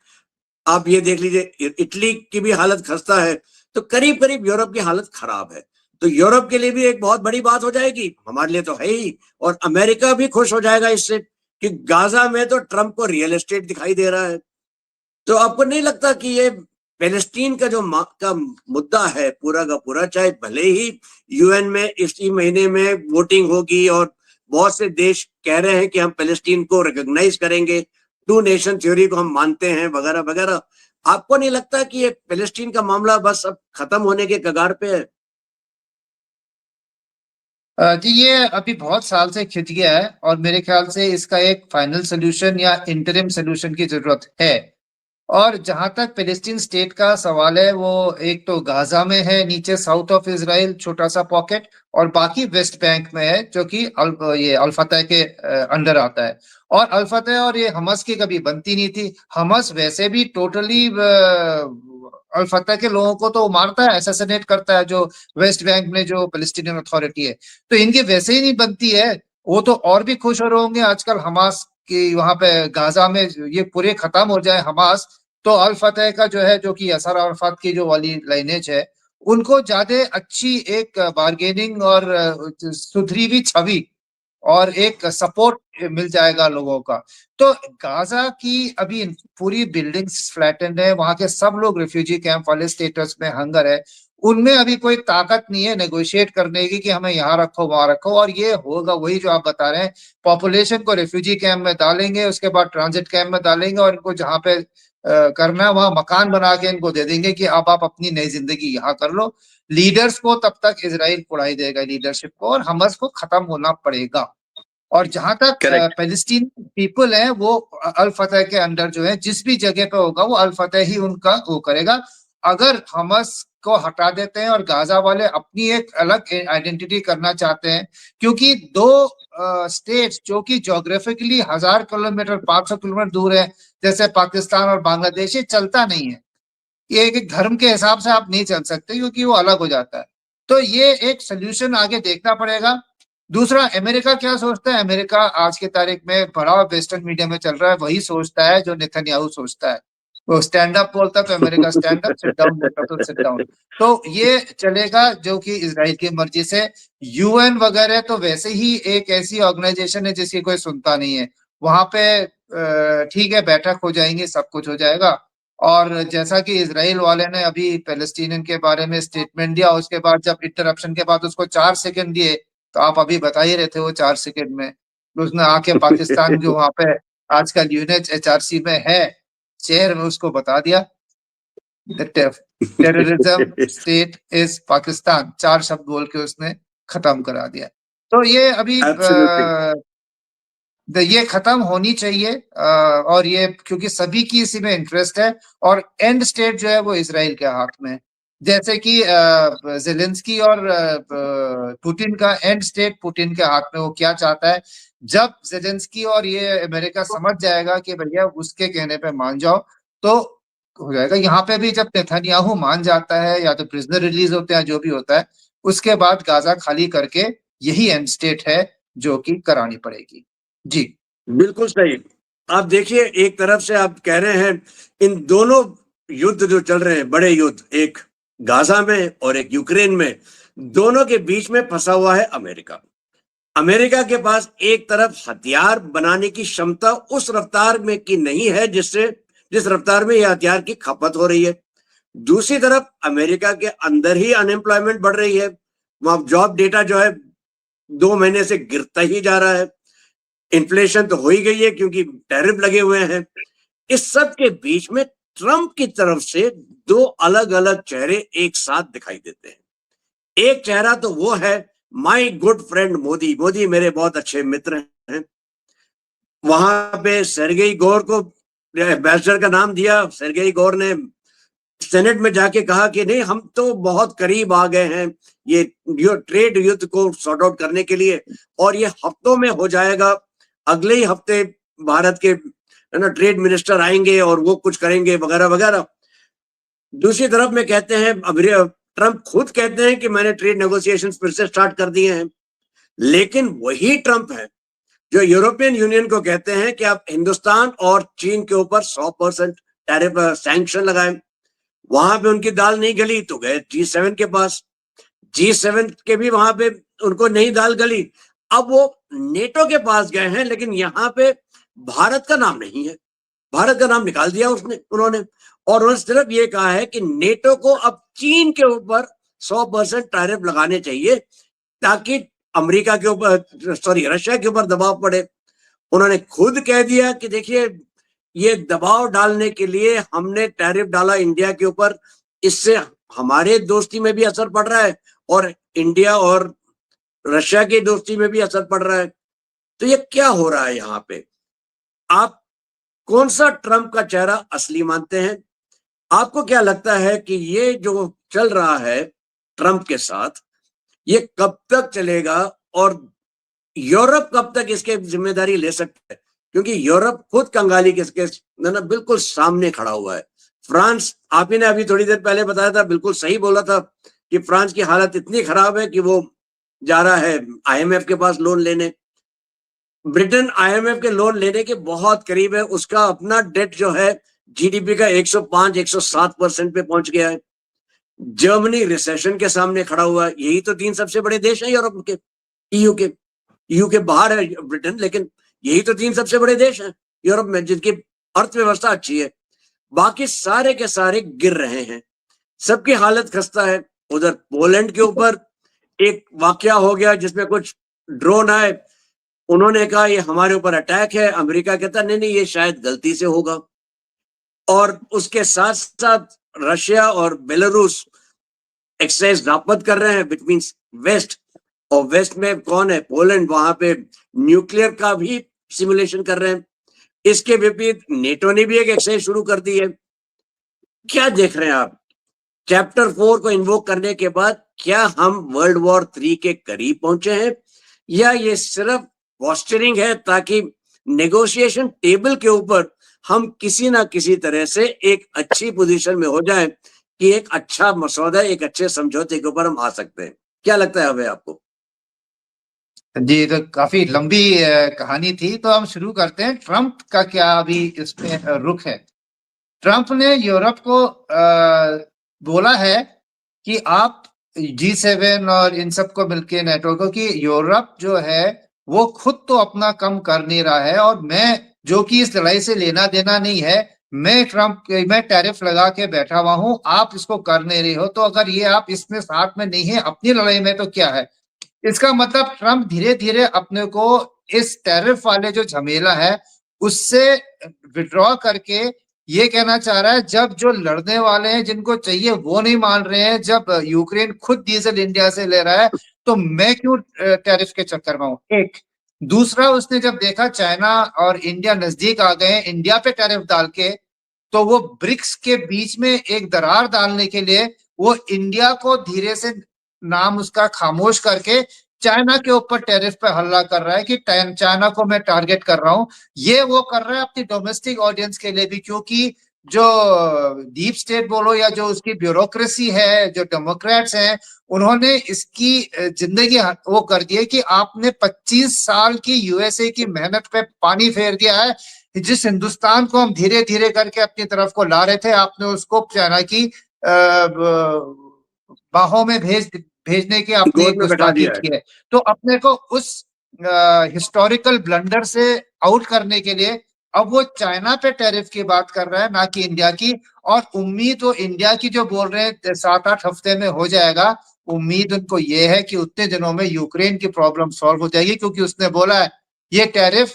आप ये देख लीजिए इटली की भी हालत खस्ता है। तो करीब करीब यूरोप की हालत खराब है। तो यूरोप के लिए भी एक बहुत बड़ी बात हो जाएगी, हमारे लिए तो है ही, और अमेरिका भी खुश हो जाएगा इससे कि गाजा में तो ट्रंप को रियल एस्टेट दिखाई दे रहा है। तो आपको नहीं लगता कि ये पैलेस्टीन का जो का मुद्दा है पूरा का पूरा, चाहे भले ही यूएन में इसी महीने में वोटिंग होगी और बहुत से देश कह रहे हैं कि हम पैलेस्टीन को रिकॉग्नाइज करेंगे, टू नेशन थ्योरी को हम मानते हैं वगैरह वगैरह, आपको नहीं लगता कि ये पैलेस्टीन का मामला बस अब खत्म होने के कगार पे है? जी, ये अभी बहुत साल से खिंच गया है और मेरे ख्याल से इसका एक फाइनल सोल्यूशन या इंटरिम सोल्यूशन की जरूरत है। और जहां तक फिलिस्तीन स्टेट का सवाल है, वो एक तो गाजा में है, नीचे साउथ ऑफ इजराइल छोटा सा पॉकेट, और बाकी वेस्ट बैंक में है जो कि ये अल फतह के अंडर आता है। और अल फतह और ये हमस की कभी बनती नहीं थी। हमस वैसे भी टोटली अल फतह के लोगों को तो मारता है, असैसिनेट करता है, जो वेस्ट बैंक में जो फिलिस्तीनियन अथॉरिटी है। तो इनकी वैसे ही नहीं बनती है। वो तो और भी खुश हो रहे होंगे आजकल हमास की वहां पे गाजा में ये पूरे खत्म हो जाए हमास, तो अल फतह का जो है, जो कि असर अरफात की जो वाली लाइनेज है, उनको ज्यादा अच्छी एक बार्गेनिंग और सुधरी हुई छवि और एक सपोर्ट मिल जाएगा लोगों का। तो गाजा की अभी पूरी बिल्डिंग्स फ्लैटेंड है, वहां के सब लोग रिफ्यूजी कैंप वाले स्टेटस में हंगर है। उनमें अभी कोई ताकत नहीं है नेगोशिएट करने की कि हमें यहाँ रखो वहां रखो, और ये होगा वही जो आप बता रहे हैं, पॉपुलेशन को रिफ्यूजी कैंप में डालेंगे, उसके बाद ट्रांजिट कैंप में डालेंगे, और इनको जहाँ पे करना है वहां मकान बना के इनको दे देंगे कि अब आप अपनी नई जिंदगी यहाँ कर लो। लीडर्स को तब तक इजराइल उड़ाई देगा, लीडरशिप को, और हमस को खत्म होना पड़ेगा। और जहां तक करेक्ट। पैलेस्टीन पीपल है, वो अल फतह के अंडर जो है, जिस भी जगह पे होगा वो अल फतह ही उनका वो करेगा। अगर हमस को हटा देते हैं और गाजा वाले अपनी एक अलग आइडेंटिटी करना चाहते हैं, क्योंकि दो स्टेट्स जो कि ज्योग्राफिकली 1000 किलोमीटर 500 किलोमीटर दूर है, जैसे पाकिस्तान और बांग्लादेश, ये चलता नहीं है। ये एक धर्म के हिसाब से आप नहीं चल सकते, क्योंकि वो अलग हो जाता है। तो ये एक सोल्यूशन आगे देखना पड़ेगा। दूसरा, अमेरिका क्या सोचता है? अमेरिका आज के तारीख में बड़ा वेस्टर्न मीडिया में चल रहा है, वही सोचता है जो नेतन्याहू सोचता है। वो स्टैंड अप बोलता तो America stand up, sit down बोलता तो सिट डाउन। तो ये चलेगा जो कि इजराइल की मर्जी से। यूएन वगैरह तो वैसे ही एक ऐसी ऑर्गेनाइजेशन है जिसकी कोई सुनता नहीं है। वहां पे ठीक है, बैठक हो जाएंगी, सब कुछ हो जाएगा। और जैसा कि इजराइल वाले ने अभी पैलेस्टीनियन के बारे में स्टेटमेंट दिया, उसके बाद जब इंटरप्शन के बाद उसको 4 सेकंड दिए, तो आप अभी बता ही रहे थे वो 4 सेकंड में उसने आके पाकिस्तान जो वहां पे आजकल यूएनएचआरसी में है चेयर में, उसको बता दिया टेररिज्म स्टेट इज पाकिस्तान, 4 शब्द बोल के उसने खत्म करा दिया। तो ये अभी एब्सोल्युटली। ये खत्म होनी चाहिए, और ये क्योंकि सभी की इसी में इंटरेस्ट है, और एंड स्टेट जो है वो इसराइल के हाथ में है। जैसे कि जेलेंस्की और पुतिन का एंड स्टेट पुतिन के हाथ में, वो क्या चाहता है, जब ज़ेलेंस्की और ये अमेरिका समझ जाएगा कि भैया उसके कहने पे मान जाओ, तो हो जाएगा। यहाँ पे भी जब नेतन्याहू मान जाता है या तो प्रिजनर रिलीज होते हैं, जो भी होता है, उसके बाद गाजा खाली करके यही एंड स्टेट है जो कि करानी पड़ेगी। जी। बिल्कुल सही। आप देखिए, एक तरफ से आप कह रहे हैं इन दोनों युद्ध जो चल रहे हैं, बड़े युद्ध, एक गाजा में और एक यूक्रेन में, दोनों के बीच में फंसा हुआ है अमेरिका। अमेरिका के पास एक तरफ हथियार बनाने की क्षमता उस रफ्तार में की नहीं है जिस रफ्तार में यह हथियार की खपत हो रही है। दूसरी तरफ अमेरिका के अंदर ही अनएम्प्लॉयमेंट बढ़ रही है। वहां जॉब डेटा जो है 2 महीने से गिरता ही जा रहा है। इन्फ्लेशन तो हो ही गई है क्योंकि टैरिफ लगे हुए हैं। इस सब के बीच में ट्रंप की तरफ से दो अलग अलग चेहरे एक साथ दिखाई देते हैं। एक चेहरा तो वो है my good friend Modi. Modi मेरे बहुत अच्छे मित्र हैं। वहां पे सेर्गेई गोर को एम्बेसडर का नाम दिया। सेर्गेई गोर ने सेनेट में जाके कहा कि नहीं, हम तो बहुत करीब आ गए हैं ये ट्रेड युद्ध को सॉर्ट आउट करने के लिए, और ये हफ्तों में हो जाएगा। अगले ही हफ्ते भारत के ट्रेड मिनिस्टर आएंगे और वो कुछ करेंगे वगैरह वगैरह। दूसरी तरफ में कहते हैं, ट्रंप खुद कहते हैं कि मैंने ट्रेड नेगोशिएशंस फिर से स्टार्ट कर दिए हैं। लेकिन वही ट्रंप है जो यूरोपियन यूनियन को कहते हैं कि आप हिंदुस्तान और चीन के ऊपर 100% टैरिफ सैंक्शन लगाएं। वहां पे उनकी दाल नहीं गली तो गए G7 के पास। G7 के भी वहां पे उनको नहीं दाल गली। अब वो नेटो के पास गए हैं, लेकिन यहाँ पे भारत का नाम नहीं है। भारत का नाम निकाल दिया उन्होंने, और उन्होंने सिर्फ ये कहा है कि नेटो को अब चीन के ऊपर 100% टैरिफ लगाने चाहिए ताकि अमेरिका के ऊपर, सॉरी, रशिया के ऊपर दबाव पड़े। उन्होंने खुद कह दिया कि देखिए, ये दबाव डालने के लिए हमने टैरिफ डाला इंडिया के ऊपर, इससे हमारे दोस्ती में भी असर पड़ रहा है और इंडिया और रशिया की दोस्ती में भी असर पड़ रहा है। तो ये क्या हो रहा है यहाँ पे? आप कौन सा ट्रंप का चेहरा असली मानते हैं? आपको क्या लगता है कि ये जो चल रहा है ट्रंप के साथ, ये कब तक चलेगा और यूरोप कब तक इसके जिम्मेदारी ले सकता है? क्योंकि यूरोप खुद कंगाली के ना बिल्कुल सामने खड़ा हुआ है। फ्रांस, आप ही ने अभी थोड़ी देर पहले बताया था, बिल्कुल सही बोला था कि फ्रांस की हालत इतनी खराब है कि वो जा रहा है IMF के पास लोन लेने। ब्रिटेन IMF के लोन लेने के बहुत करीब है। उसका अपना डेट जो है GDP का 105-107% पे पहुंच गया है। जर्मनी रिसेशन के सामने खड़ा हुआ है। यही तो 3 सबसे बड़े देश हैं यूरोप के, EU के बाहर है ब्रिटेन, लेकिन यही तो 3 सबसे बड़े देश हैं यूरोप में जिनकी अर्थव्यवस्था अच्छी है। बाकी सारे के सारे गिर रहे हैं, सबकी हालत खस्ता है। उधर पोलैंड के ऊपर एक वाकया हो गया जिसमें कुछ ड्रोन आए, उन्होंने कहा ये हमारे ऊपर अटैक है। अमेरिका कहता नहीं नहीं, ये शायद गलती से होगा। और उसके साथ साथ रशिया और बेलारूस एक्साइज नापत कर रहे हैं, विच मींस वेस्ट। और वेस्ट में कौन है? पोलैंड। वहां पे न्यूक्लियर का भी सिमुलेशन कर रहे हैं। इसके विपरीत नेटो ने भी एक एक्सरसाइज शुरू कर दी है। क्या देख रहे हैं आप? चैप्टर 4 को इन्वोक करने के बाद क्या हम वर्ल्ड वॉर 3 के करीब पहुंचे हैं, या ये सिर्फ पॉस्चरिंग है ताकि नेगोशिएशन टेबल के ऊपर हम किसी ना किसी तरह से एक अच्छी पोजीशन में हो जाएं कि एक अच्छा मसौदा, एक अच्छे समझौते के ऊपर हम आ सकते हैं? क्या लगता है हमें, आपको? जी, तो काफी लंबी कहानी थी, तो हम शुरू करते हैं। ट्रंप का क्या अभी इसमें रुख है? ट्रंप ने यूरोप को बोला है कि आप G7 और इन सबको मिलके नेटो को, कि यूरोप जो है वो खुद तो अपना कम कर नहीं रहा है, और मैं जो कि इस लड़ाई से लेना देना नहीं है, मैं टैरिफ लगा के बैठा हुआ हूं, आप इसको कर नहीं रहे हो, तो अगर ये आप इसमें साथ में नहीं है अपनी लड़ाई में, तो क्या है? इसका मतलब ट्रंप धीरे धीरे अपने को इस टैरिफ वाले जो झमेला है उससे विड्रॉ करके ये कहना चाह रहा है, जब जो लड़ने वाले हैं जिनको चाहिए वो नहीं मान रहे हैं, जब यूक्रेन खुद डीजल इंडिया से ले रहा है, तो मैं क्यों टैरिफ के चक्कर में हूं? एक। दूसरा, उसने जब देखा चाइना और इंडिया नजदीक आ गए इंडिया पे टैरिफ डाल के, तो वो ब्रिक्स के बीच में एक दरार डालने के लिए वो इंडिया को धीरे से नाम उसका खामोश करके चाइना के ऊपर टैरिफ पे हल्ला कर रहा है कि चाइना को मैं टारगेट कर रहा हूं। ये वो कर रहा है अपनी डोमेस्टिक ऑडियंस के लिए भी, क्योंकि जो डीप स्टेट बोलो या जो उसकी ब्यूरोक्रेसी है, जो डेमोक्रेट्स हैं, उन्होंने इसकी जिंदगी वो कर दी है कि आपने 25 साल की यूएसए की मेहनत पे पानी फेर दिया है। जिस हिंदुस्तान को हम धीरे धीरे करके अपनी तरफ को ला रहे थे, आपने उसको चाइना की बाहों में भेजने की आपने गोद एक में बैठा गुस्ताखी दिया है। की है। तो अपने को उस हिस्टोरिकल ब्लंडर से आउट करने के लिए अब वो चाइना पे टैरिफ की बात कर रहा है, ना कि इंडिया की। और उम्मीद वो इंडिया की जो बोल रहे हैं 7-8 हफ्ते में हो जाएगा, उम्मीद उनको ये है कि उतने दिनों में यूक्रेन की प्रॉब्लम सॉल्व हो जाएगी, क्योंकि उसने बोला है ये टैरिफ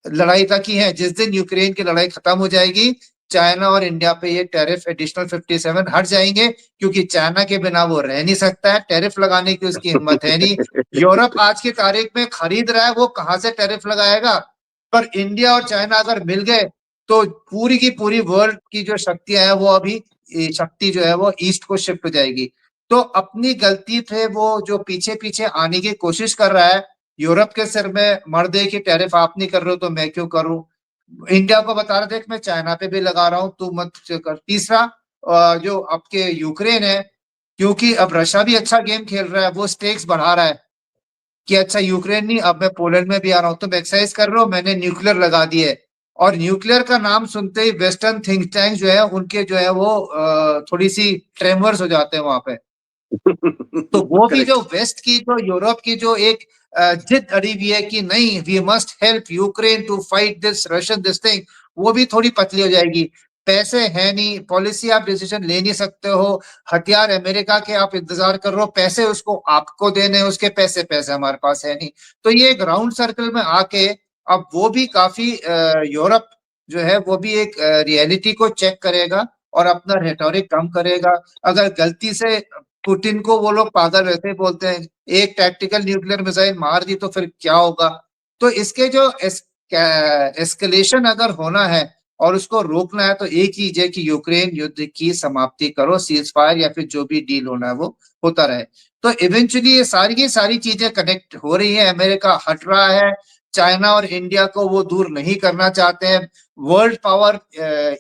लड़ाई तक ही है। जिस दिन यूक्रेन की लड़ाई खत्म हो जाएगी, चाइना और इंडिया पे ये टैरिफ एडिशनल 57 हट जाएंगे, क्योंकि चाइना के बिना वो रह नहीं सकता है, टैरिफ लगाने की उसकी हिम्मत है नहीं। यूरोप आज की तारीख में खरीद रहा है, वो कहां से टैरिफ लगाएगा? पर इंडिया और चाइना अगर मिल गए तो पूरी की पूरी वर्ल्ड की जो शक्तियां है वो अभी शक्ति जो है वो ईस्ट को शिफ्ट हो जाएगी। तो अपनी गलती थे वो जो पीछे पीछे आने की कोशिश कर रहा है, यूरोप के सिर में मर दे कि टैरिफ आप नहीं कर रहे हो तो मैं क्यों करूं। इंडिया को बता रहा देख मैं चाइना पे भी लगा रहा हूं, तू मत कर। तीसरा जो आपके यूक्रेन है, क्योंकि अब रशिया भी अच्छा गेम खेल रहा है, वो स्टेक्स बढ़ा रहा है कि अच्छा यूक्रेन नहीं, अब मैं पोलैंड में भी आ रहा हूं, तुम एक्सरसाइज कर रहे हो, मैंने न्यूक्लियर लगा दिए। और न्यूक्लियर का नाम सुनते ही वेस्टर्न थिंक टैंक जो है उनके जो है वो थोड़ी सी ट्रेमर्स हो जाते हैं वहां पे। तो वो भी जो करेक्ट। वेस्ट की जो यूरोप की जो एक जिद अड़ी हुई है कि नहीं we must help Ukraine to fight this Russian this thing, वो भी थोड़ी पतली हो जाएगी। पैसे है नहीं, पॉलिसी आप डिसीजन ले नहीं सकते हो, हथियार अमेरिका के आप इंतजार कर रहे हो, पैसे उसको आपको देने, उसके पैसे पैसे हमारे पास है नहीं। तो ये एक राउंड सर्कल में आके अब वो भी काफी यूरोप जो है वो भी एक रियलिटी को चेक करेगा और अपना रेटोरिक कम करेगा। अगर गलती से पुतिन को वो लोग पागल वैसे ही बोलते हैं, एक टैक्टिकल न्यूक्लियर मिसाइल मार दी तो फिर क्या होगा। तो इसके जो एस्केलेशन अगर होना है और उसको रोकना है तो एक ही चीज है कि यूक्रेन युद्ध की समाप्ति करो, सीज फायर या फिर जो भी डील होना है वो होता रहे। तो इवेंचुअली ये सारी चीजें कनेक्ट हो रही है। अमेरिका हट रहा है, चाइना और इंडिया को वो दूर नहीं करना चाहते हैं, वर्ल्ड पावर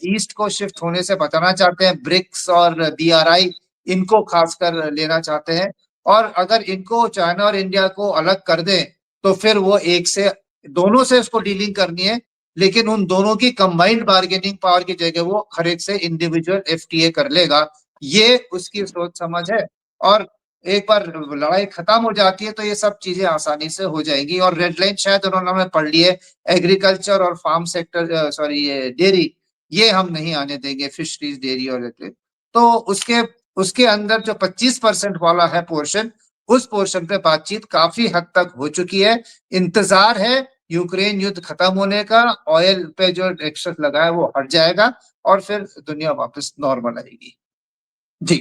ईस्ट को शिफ्ट होने से बचाना चाहते हैं, ब्रिक्स और BRI इनको खासकर लेना चाहते हैं। और अगर इनको चाइना और इंडिया को अलग कर दें तो फिर वो एक से दोनों से उसको डीलिंग करनी है, लेकिन उन दोनों की कंबाइंड बार्गेनिंग पावर की जगह वो हर एक से इंडिविजुअल FTA कर लेगा। ये उसकी सोच समझ है। और एक बार लड़ाई खत्म हो जाती है तो ये सब चीजें आसानी से हो जाएंगी। और रेड लाइन शायद उन्होंने पढ़ ली है, एग्रीकल्चर और फार्म सेक्टर, सॉरी ये डेयरी, ये हम नहीं आने देंगे, फिशरीज डेयरी और तो उसके उसके अंदर जो 25% वाला है पोर्शन, उस पोर्शन पे बातचीत काफी हद तक हो चुकी है। इंतजार है यूक्रेन युद्ध खत्म होने का, ऑयल पे जो एक्सेस लगा है वो हट जाएगा और फिर दुनिया वापस नॉर्मल आएगी। जी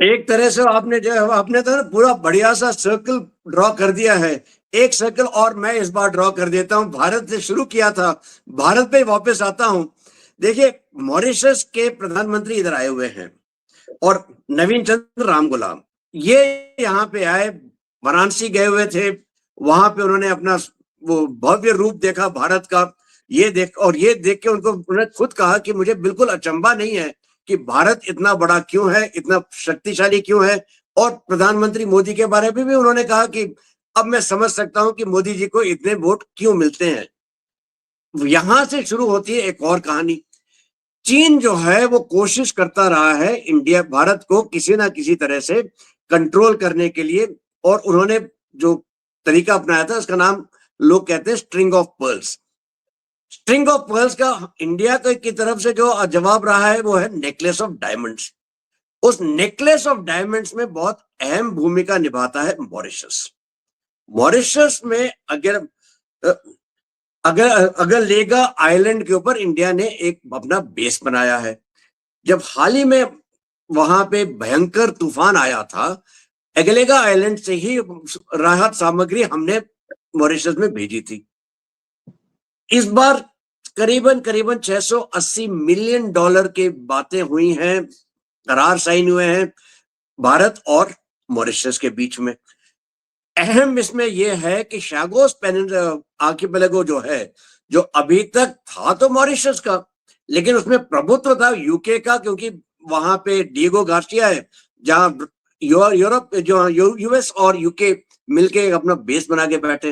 एक तरह से आपने जो है आपने तो पूरा बढ़िया सा सर्कल ड्रॉ कर दिया है। एक सर्कल और मैं इस बार ड्रॉ कर देता हूं। भारत से शुरू किया था, भारत पे वापस आता हूं। देखिए, मॉरिशस के प्रधानमंत्री इधर आए हुए हैं और नवीन चंद्र रामगुलाम ये यहाँ पे आए, वाराणसी गए हुए थे। वहां पे उन्होंने अपना वो भव्य रूप देखा भारत का। ये देख के उन्होंने खुद कहा कि मुझे बिल्कुल अचंभा नहीं है कि भारत इतना बड़ा क्यों है, इतना शक्तिशाली क्यों है। और प्रधानमंत्री मोदी के बारे में भी उन्होंने कहा कि अब मैं समझ सकता हूं कि मोदी जी को इतने वोट क्यों मिलते हैं। यहां से शुरू होती है एक और कहानी। चीन जो है वो कोशिश करता रहा है इंडिया भारत को किसी ना किसी तरह से कंट्रोल करने के लिए। और उन्होंने जो तरीका अपनाया था उसका नाम लोग कहते हैं string of pearls. String of pearls का इंडिया की तरफ से जो जवाब रहा है वो है नेकलेस ऑफ डायमंड्स। उस नेकलेस ऑफ डायमंड्स में बहुत अहम भूमिका निभाता है मॉरिशस। मॉरिशस में अगर अगर अगर लेगा आइलैंड के ऊपर इंडिया ने एक अपना बेस बनाया है। जब हाल ही में वहां पे भयंकर तूफान आया था, एगलेगा आइलैंड से ही राहत सामग्री हमने मॉरिशस में भेजी थी। इस बार करीबन करीबन 680 मिलियन डॉलर की बातें हुई हैं, करार साइन हुए हैं भारत और मॉरिशस के बीच में। अहम इसमें यह है कि शागोस आर्किपेलागो जो है, जो अभी तक था तो मॉरिशस का, लेकिन उसमें प्रभुत्व था यूके का, क्योंकि वहां पे डिएगो गार्सिया है, जहां यूरोप जो यूएस और यूके मिलके अपना बेस बना के बैठे।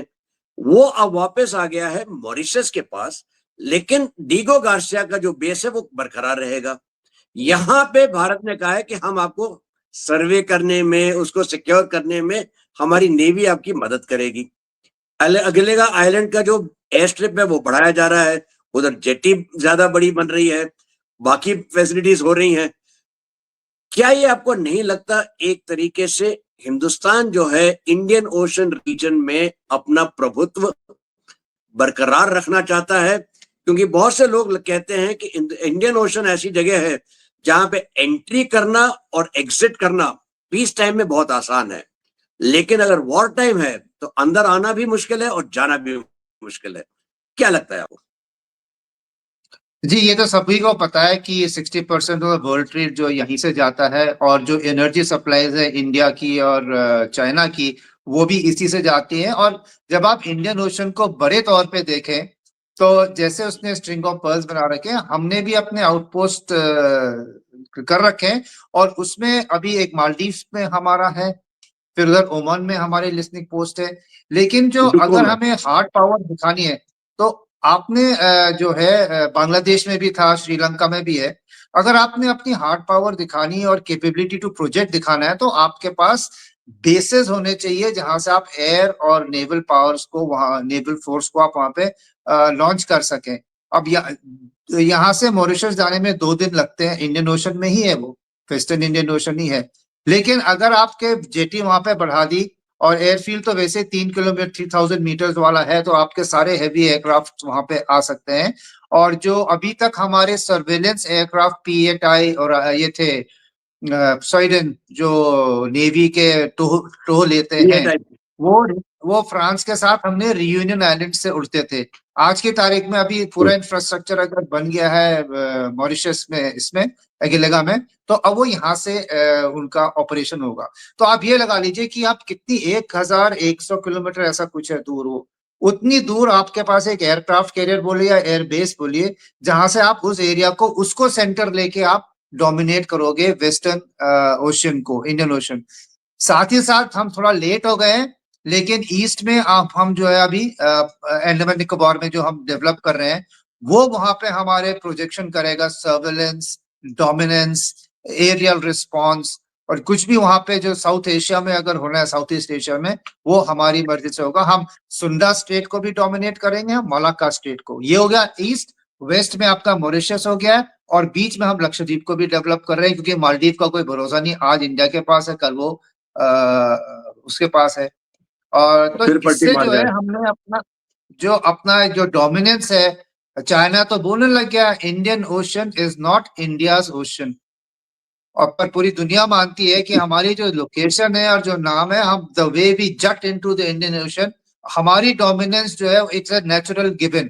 वो अब वापस आ गया है मॉरिशस के पास, लेकिन डिएगो गार्सिया का जो बेस है वो बरकरार रहेगा। यहाँ पे भारत ने कहा है कि हम आपको सर्वे करने में, उसको सिक्योर करने में हमारी नेवी आपकी मदद करेगी। अगलेगा आइलैंड का जो एयर स्ट्रिप है वो बढ़ाया जा रहा है, उधर जेटी ज्यादा बड़ी बन रही है, बाकी फैसिलिटीज हो रही हैं। क्या ये आपको नहीं लगता एक तरीके से हिंदुस्तान जो है इंडियन ओशन रीजन में अपना प्रभुत्व बरकरार रखना चाहता है? क्योंकि बहुत से लोग कहते हैं कि इंडियन ओशन ऐसी जगह है जहां पे एंट्री करना और एग्जिट करना पीस टाइम में बहुत आसान है, लेकिन अगर वॉर टाइम है तो अंदर आना भी मुश्किल है और जाना भी मुश्किल है। क्या लगता है आपको? जी, ये तो सभी को पता है कि 60% ऑफ वर्ल्ड ट्रेड जो यहीं से जाता है, और जो एनर्जी सप्लाईज है इंडिया की और चाइना की, वो भी इसी से जाती है। और जब आप इंडियन ओशन को बड़े तौर पे देखें, तो जैसे उसने स्ट्रिंग ऑफ पर्ल्स बना रखे हैं, हमने भी अपने आउटपोस्ट कर रखे हैं। और उसमें अभी एक मालदीव्स में हमारा है, फिर उधर ओमान में हमारे लिस्निंग पोस्ट है। लेकिन जो अगर डुकूम है। हमें हार्ड पावर दिखानी है, तो आपने जो है बांग्लादेश में भी था, श्रीलंका में भी है। अगर आपने अपनी हार्ड पावर दिखानी है और कैपेबिलिटी टू प्रोजेक्ट दिखाना है, तो आपके पास बेसेस होने चाहिए जहां से आप एयर और नेवल पावर्स को, वहां नेवल फोर्स को आप वहां पे लॉन्च कर सकें। अब यहाँ से मॉरिशस जाने में 2 दिन लगते हैं, इंडियन ओशन में ही है वो, वेस्टर्न इंडियन ओशन ही है। लेकिन अगर आपके जेटी वहां पे बढ़ा दी, और एयरफील्ड तो वैसे 3 किलोमीटर 3000 मीटर्स वाला है, तो आपके सारे हैवी एयरक्राफ्ट वहां पे आ सकते हैं। और जो अभी तक हमारे सर्वेलेंस एयरक्राफ्ट P-8I और ये थे स्वीडन जो नेवी के टोह लेते ये हैं, टाइप। वो वो फ्रांस के साथ हमने रियूनियन आइलैंड से उड़ते थे। आज की तारीख में अभी पूरा इंफ्रास्ट्रक्चर अगर बन गया है मॉरिशस में, इसमें एगिलेगा में, तो अब वो यहाँ से उनका ऑपरेशन होगा। तो आप ये लगा लीजिए कि आप कितनी 1100 किलोमीटर ऐसा कुछ है दूर, वो उतनी दूर आपके पास एक एयरक्राफ्ट कैरियर बोलिए या एयरबेस बोलिए, जहां से आप उस एरिया को, उसको सेंटर लेके आप डोमिनेट करोगे वेस्टर्न ओशन को, इंडियन ओशन। साथ ही साथ हम थोड़ा लेट हो गए हैं, लेकिन ईस्ट में आप, हम जो है अभी अंडमान निकोबार में जो हम डेवलप कर रहे हैं, वो वहां पे हमारे प्रोजेक्शन करेगा सर्वेलेंस, डोमिनेंस, एरियल रिस्पॉन्स। और कुछ भी वहां पे जो साउथ एशिया में अगर होना है, साउथ ईस्ट एशिया में, वो हमारी मर्जी से होगा। हम सुंडा स्टेट को भी डोमिनेट करेंगे, हम मलाक्का स्टेट को। ये हो गया ईस्ट। वेस्ट में आपका मॉरिशस हो गया है, और बीच में हम लक्षद्वीप को भी डेवलप कर रहे हैं, क्योंकि मालदीव का कोई भरोसा नहीं, आज इंडिया के पास है, कल वो उसके पास है। और तो फिर पलटी इससे मार जो है जाए। हमने अपना जो डोमिनेंस है, चाइना तो बोलने लग गया Indian ocean is not India's ocean. और पर पूरी दुनिया मानती है कि हमारी जो लोकेशन है और जो नाम है, हम the way we jut into the Indian Ocean, हमारी डोमिनेंस जो है इट्स अ नेचुरल गिवन।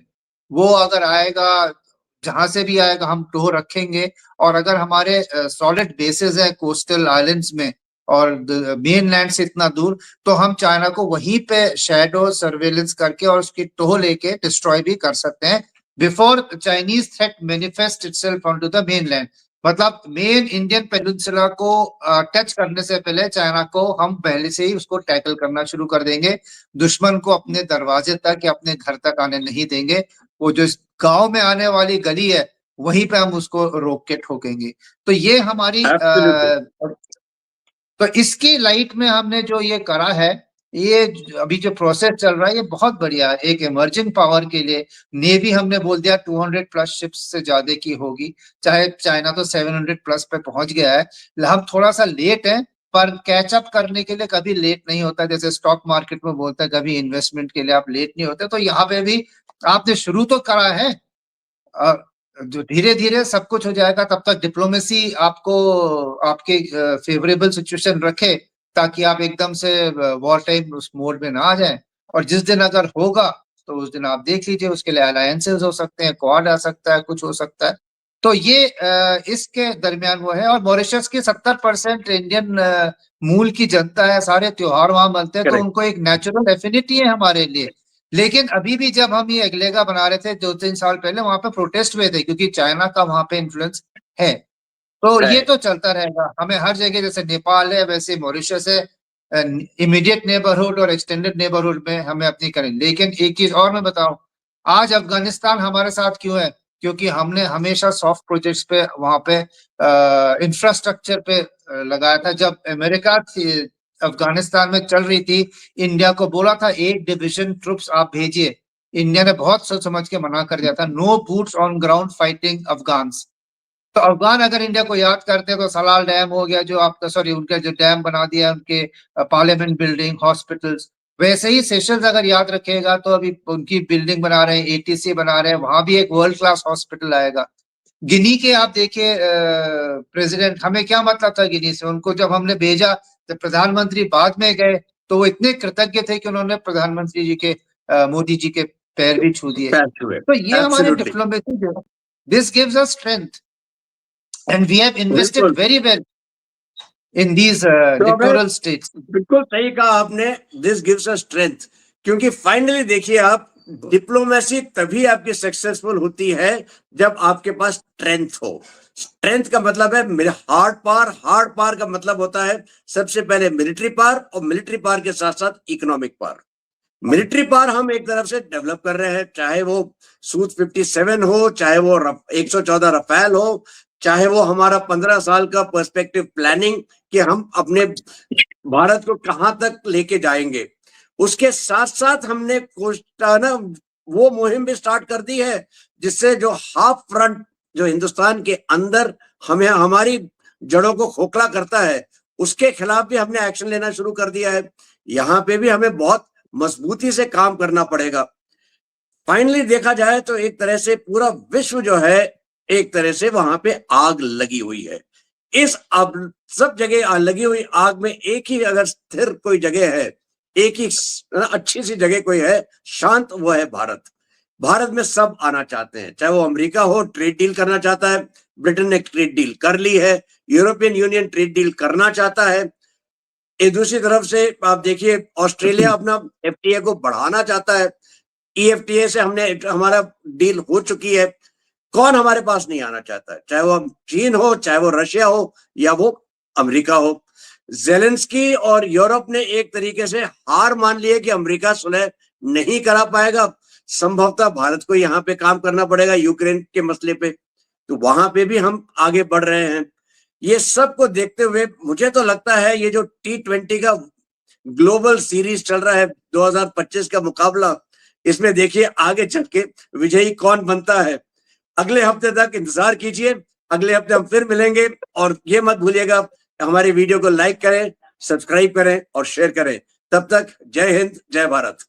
वो अगर आएगा, जहां से भी आएगा, हम टो रखेंगे। और अगर हमारे सॉलिड बेसेस है कोस्टल आइलैंड्स में और मेन लैंड से इतना दूर, तो हम चाइना को वहीं पे शैडो सर्वेलेंस करके और उसकी टोह लेके डिस्ट्रॉय भी कर सकते हैं, before Chinese threat manifest itself onto the mainland. मतलब मेन इंडियन पेनिनसुला को टच करने से पहले चाइना को हम पहले से ही उसको टैकल करना शुरू कर देंगे। दुश्मन को अपने दरवाजे तक या अपने घर तक आने नहीं देंगे। वो जो गांव में आने वाली गली है, वहीं पे हम उसको रोक के ठोकेंगे। तो ये हमारी एब्सोल्युटली। तो इसकी लाइट में हमने जो ये करा है, ये अभी जो प्रोसेस चल रहा है, ये बहुत बढ़िया है एक इमर्जिंग पावर के लिए। नेवी हमने बोल दिया 200 प्लस शिप्स से ज्यादा की होगी, चाहे चाइना तो 700 प्लस पे पहुंच गया है। हम थोड़ा सा लेट है, पर कैचअप करने के लिए कभी लेट नहीं होता। जैसे स्टॉक मार्केट में बोलता है कभी इन्वेस्टमेंट के लिए आप लेट नहीं होते, तो यहाँ पे भी आपने शुरू तो करा है। जो धीरे धीरे सब कुछ हो जाएगा, तब तक डिप्लोमेसी आपको आपके फेवरेबल सिचुएशन रखे, ताकि आप एकदम से वॉर टाइम उस मोड में ना आ जाए। और जिस दिन अगर होगा, तो उस दिन आप देख लीजिए, उसके लिए अलायंसेस हो सकते हैं, क्वाड आ सकता है, कुछ हो सकता है। तो ये इसके दरमियान वो है। और मॉरिशस की 70% इंडियन मूल की जनता है, सारे त्योहार वहां मनते हैं, तो Correct. उनको एक नेचुरल एफिनिटी है हमारे लिए। लेकिन अभी भी जब हम ये अगलेगा बना रहे थे 2-3 साल पहले, वहां पे प्रोटेस्ट हुए थे क्योंकि चाइना का वहां पे इन्फ्लुएंस है। तो ये है। तो चलता रहेगा। हमें हर जगह, जैसे नेपाल है वैसे मॉरिशस है, इमीडिएट नेबरहुड और एक्सटेंडेड नेबरहुड में हमें अपनी करें। लेकिन एक चीज और मैं बताऊं, आज अफगानिस्तान हमारे साथ क्यों है? क्योंकि हमने हमेशा सॉफ्ट प्रोजेक्ट्स पे, वहां पे इंफ्रास्ट्रक्चर पे लगाया था। जब अमेरिका अफगानिस्तान में चल रही थी, इंडिया को बोला था 8 डिवीजन ट्रुप्स आप भेजिए। इंडिया ने बहुत सोच समझ के मना कर दिया था, no boots on ground fighting Afghans. तो अफगान अगर इंडिया को याद करते हैं तो सलाल डैम हो गया, जो आपका, सॉरी, उनका जो डैम बना दिया उनके, पार्लियामेंट बिल्डिंग, हॉस्पिटल्स। वैसे ही सेशल्स अगर याद रखेगा तो अभी उनकी बिल्डिंग बना रहे हैं, एटीसी बना रहे हैं, वहां भी एक वर्ल्ड क्लास हॉस्पिटल आएगा। गिनी के आप देखिए प्रेसिडेंट, हमें क्या मतलब था गिनी से? उनको जब हमने भेजा, जब प्रधानमंत्री बाद में गए, तो वो इतने कृतज्ञ थे कि उन्होंने प्रधानमंत्री जी के, मोदी जी के पैर भी छू दिए। Pass away. तो ये हमारे Absolutely. Diplomacy, this gives us strength, and we have invested बिल्कुल। very well in these तो हमें littoral states. बिल्कुल सही कहा आपने, दिस गिव्स अस स्ट्रेंथ। क्योंकि फाइनली देखिए आप, डिप्लोमेसी तभी आपकी सक्सेसफुल होती है जब आपके पास स्ट्रेंथ हो। स्ट्रेंथ का मतलब है मेरे हार्ड पावर, हार्ड पावर का मतलब होता है सबसे पहले मिलिट्री पावर, और मिलिट्री पावर के साथ साथ इकोनॉमिक पावर। मिलिट्री पावर हम एक तरफ से डेवलप कर रहे हैं, चाहे वो सूट 57 हो, चाहे वो 114 रफेल हो, चाहे वो हमारा 15 साल का पर्सपेक्टिव प्लानिंग कि हम अपने भारत को कहां तक लेके जाएंगे। उसके साथ साथ हमने ना वो मुहिम भी स्टार्ट कर दी है, जिससे जो हाफ फ्रंट जो हिंदुस्तान के अंदर हमें हमारी जड़ों को खोखला करता है, उसके खिलाफ भी हमने एक्शन लेना शुरू कर दिया है। यहाँ पे भी हमें बहुत मजबूती से काम करना पड़ेगा। फाइनली देखा जाए तो एक तरह से पूरा विश्व जो है, एक तरह से वहां पे आग लगी हुई है। इस अब सब जगह लगी हुई आग में एक ही अगर स्थिर कोई जगह है, एक ही अच्छी सी जगह कोई है शांत, वो है भारत। भारत में सब आना चाहते हैं, चाहे वो अमेरिका हो, ट्रेड डील करना चाहता है, ब्रिटेन ने ट्रेड डील कर ली है, यूरोपियन यूनियन ट्रेड डील करना चाहता है। दूसरी तरफ से आप देखिए ऑस्ट्रेलिया अपना एफटीए को बढ़ाना चाहता है, ईएफटीए से हमने हमारा डील हो चुकी है। कौन हमारे पास नहीं आना चाहता है, चाहे वो चीन हो, चाहे वो रशिया हो, या वो अमेरिका हो। जेलेंस्की और यूरोप ने एक तरीके से हार मान ली है कि अमेरिका सुलह नहीं करा पाएगा। संभवतः भारत को यहाँ पे काम करना पड़ेगा यूक्रेन के मसले पे, तो वहां पे भी हम आगे बढ़ रहे हैं। ये सब को देखते हुए मुझे तो लगता है ये जो T20 का ग्लोबल सीरीज चल रहा है, 2025 का मुकाबला, इसमें देखिए आगे चल के विजयी कौन बनता है। अगले हफ्ते तक इंतजार कीजिए, अगले हफ्ते हम फिर मिलेंगे। और ये मत भूलिएगा हमारी वीडियो को लाइक करें, सब्सक्राइब करें और शेयर करें। तब तक जय हिंद, जय भारत।